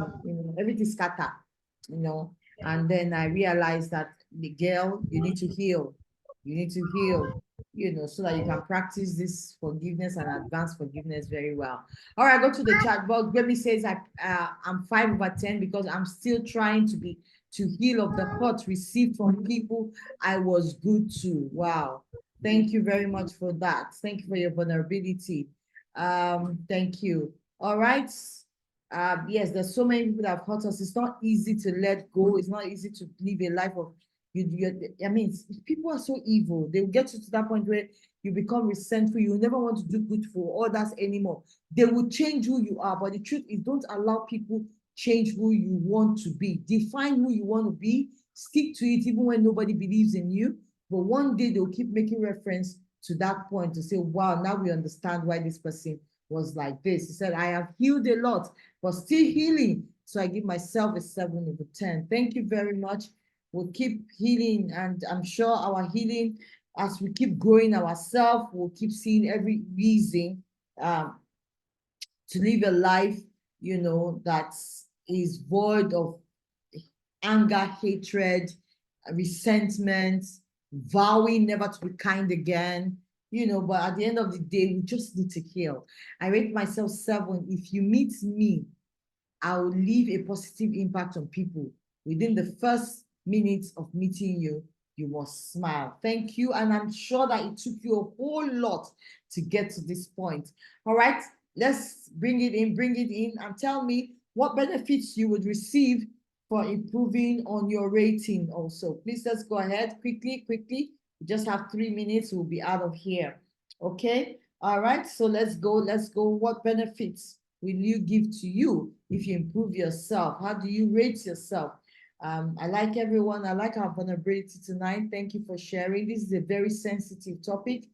scattered, and then I realized that the girl, you need to heal. You need to heal, so that you can practice this forgiveness and advanced forgiveness very well. All right, go to the chat box. Baby says I'm 5/10 because I'm still trying to heal of the hurt received from people I was good to. Wow. Thank you very much for that. Thank you for your vulnerability. Thank you. All right. Yes, there's so many people that have hurt us. It's not easy to let go. It's not easy to live a life of people are so evil. They'll get you to that point where you become resentful. You never want to do good for others anymore. They will change who you are, but the truth is, don't allow people change who you want to be. Define who you want to be. Stick to it even when nobody believes in you. But one day they'll keep making reference to that point to say, wow, now we understand why this person was like this. He said, I have healed a lot, but still healing. So I give myself a 7/10. Thank you very much. We'll keep healing, and I'm sure our healing, as we keep growing ourselves, we'll keep seeing every reason to live a life, that is void of anger, hatred, resentment, vowing never to be kind again, but at the end of the day, we just need to heal. I rate myself 7. If you meet me, I will leave a positive impact on people. Within the first minutes of meeting you, you must smile. Thank you. And I'm sure that it took you a whole lot to get to this point. All right, let's bring it in and tell me what benefits you would receive for improving on your rating also. Please, let's go ahead quickly. We just have 3 minutes. We'll be out of here. Okay. All right. So let's go. What benefits will you give to you if you improve yourself? How do you rate yourself? I like everyone. I like our vulnerability tonight. Thank you for sharing. This is a very sensitive topic.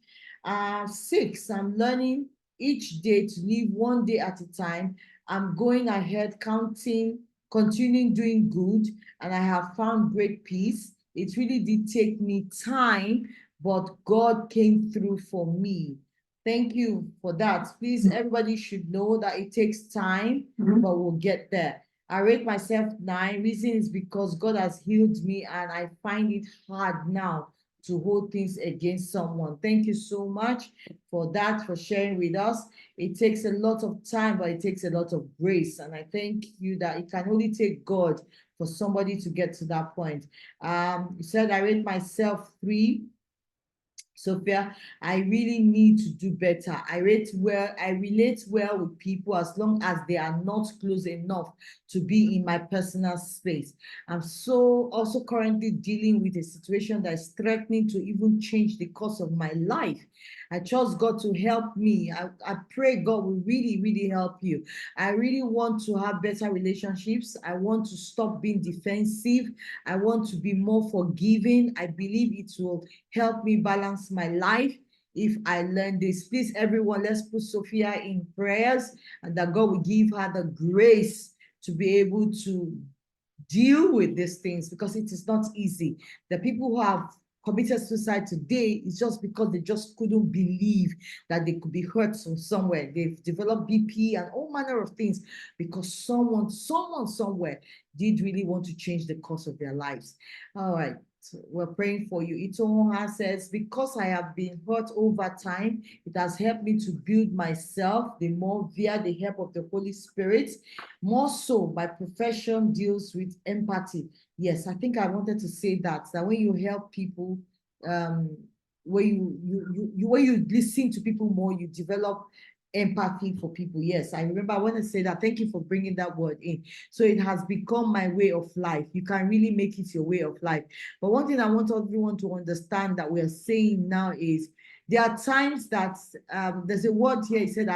6, I'm learning each day to live one day at a time. I'm going ahead, counting, continuing doing good, and I have found great peace. It really did take me time, but God came through for me. Thank you for that. Please, everybody should know that it takes time, but we'll get there. I rate myself 9. Reason is because God has healed me, and I find it hard now to hold things against someone. Thank you so much for that, for sharing with us. It takes a lot of time, but it takes a lot of grace. And I thank you that it can only take God for somebody to get to that point. You said I rate myself 3. Sophia, I really need to do better. I relate well with people as long as they are not close enough to be in my personal space. I'm also currently dealing with a situation that is threatening to even change the course of my life. I trust God to help me. I pray God will really, really help you. I really want to have better relationships. I want to stop being defensive. I want to be more forgiving. I believe it will help me balance my life if I learn this. Please, everyone, let's put Sophia in prayers, and that God will give her the grace to be able to deal with these things, because it is not easy. The people who have committed suicide today is just because they just couldn't believe that they could be hurt from somewhere. They've developed BP and all manner of things because someone somewhere did really want to change the course of their lives. All right. So we're praying for you. Itoha says, because I have been hurt over time, it has helped me to build myself the more via the help of the Holy Spirit. More so, my profession deals with empathy. Yes, I think I wanted to say that when you help people, when you listen to people more, you develop empathy for people. Yes, I remember I want to say that. Thank you for bringing that word in. So it has become my way of life. You can really make it your way of life. But one thing I want everyone to understand that we are saying now is there are times that there's a word here. It said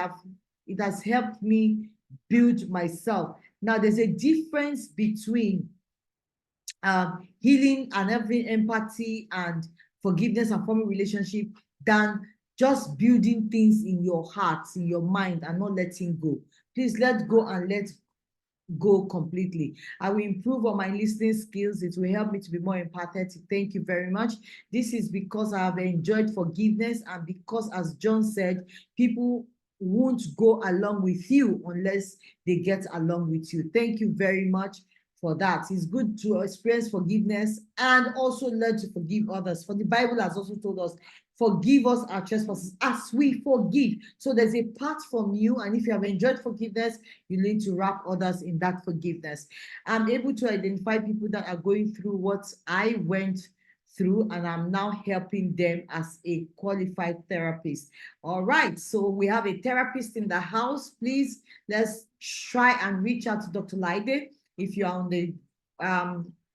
it has helped me build myself. Now there's a difference between healing and having empathy and forgiveness and forming relationship than just building things in your heart, in your mind, and not letting go. Please let go and let go completely. I will improve on my listening skills. It will help me to be more empathetic. Thank you very much. This is because I have enjoyed forgiveness, and because, as John said, people won't go along with you unless they get along with you. Thank you very much for that. It's good to experience forgiveness and also learn to forgive others. For the Bible has also told us, forgive us our trespasses as we forgive. So there's a part from you, and if you have enjoyed forgiveness, you need to wrap others in that forgiveness. I'm able to identify people that are going through what I went through, and I'm now helping them as a qualified therapist. All right, so we have a therapist in the house. Please, let's try and reach out to Dr. Laide if you're on the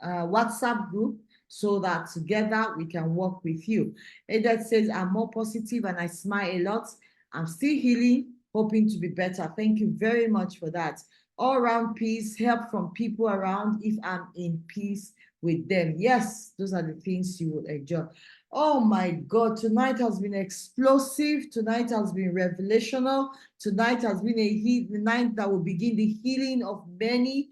WhatsApp group, so that together we can work with you. Edith says, I'm more positive and I smile a lot. I'm still healing, hoping to be better. Thank you very much for that. All around peace, help from people around if I'm in peace with them. Yes, those are the things you will enjoy. Oh my God, tonight has been explosive. Tonight has been revelational. Tonight has been a night that will begin the healing of many.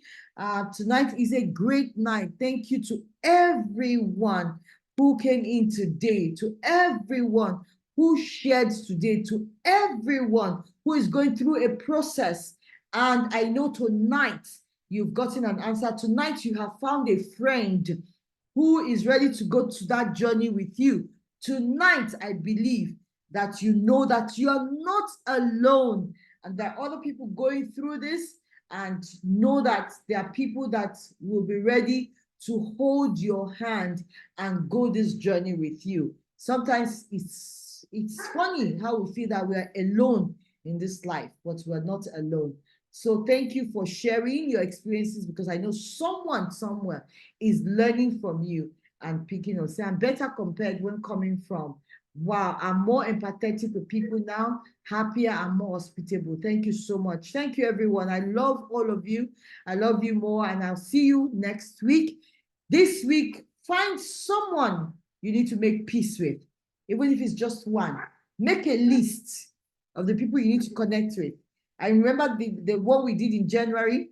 Tonight is a great night. Thank you to everyone who came in today, to everyone who shared today, to everyone who is going through a process. And I know tonight you've gotten an answer. Tonight you have found a friend who is ready to go to that journey with you. Tonight, I believe that you know that you are not alone, and there are other people going through this, and know that there are people that will be ready to hold your hand and go this journey with you. Sometimes it's funny how we feel that we are alone in this life, but we're not alone. So thank you for sharing your experiences, because I know someone somewhere is learning from you and picking up. So I'm better compared when coming from, wow, I'm more empathetic with people now, happier and more hospitable. Thank you so much. Thank you, everyone. I love all of you. I love you more, and I'll see you next week. This week, find someone you need to make peace with, even if it's just one. Make a list of the people you need to connect with. I remember the what we did in January,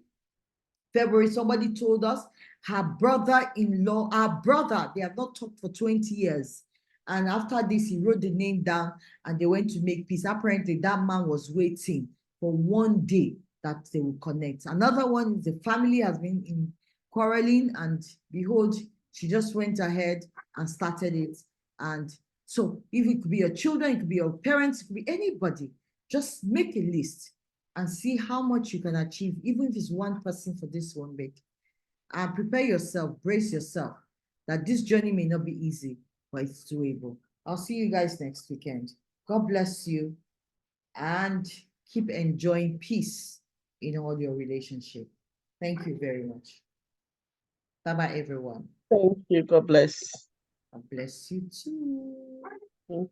February, somebody told us her brother-in-law, our brother, they have not talked for 20 years. And after this, he wrote the name down and they went to make peace. Apparently, that man was waiting for one day that they will connect. Another one, the family has been in quarreling, and behold, she just went ahead and started it. And so if it could be your children, it could be your parents, it could be anybody, just make a list and see how much you can achieve, even if it's one person for this 1 week. And prepare yourself, brace yourself, that this journey may not be easy, but it's doable. I'll see you guys next weekend. God bless you, and keep enjoying peace in all your relationship. Thank you very much. Bye-bye, everyone. Thank you. God bless. God bless you too.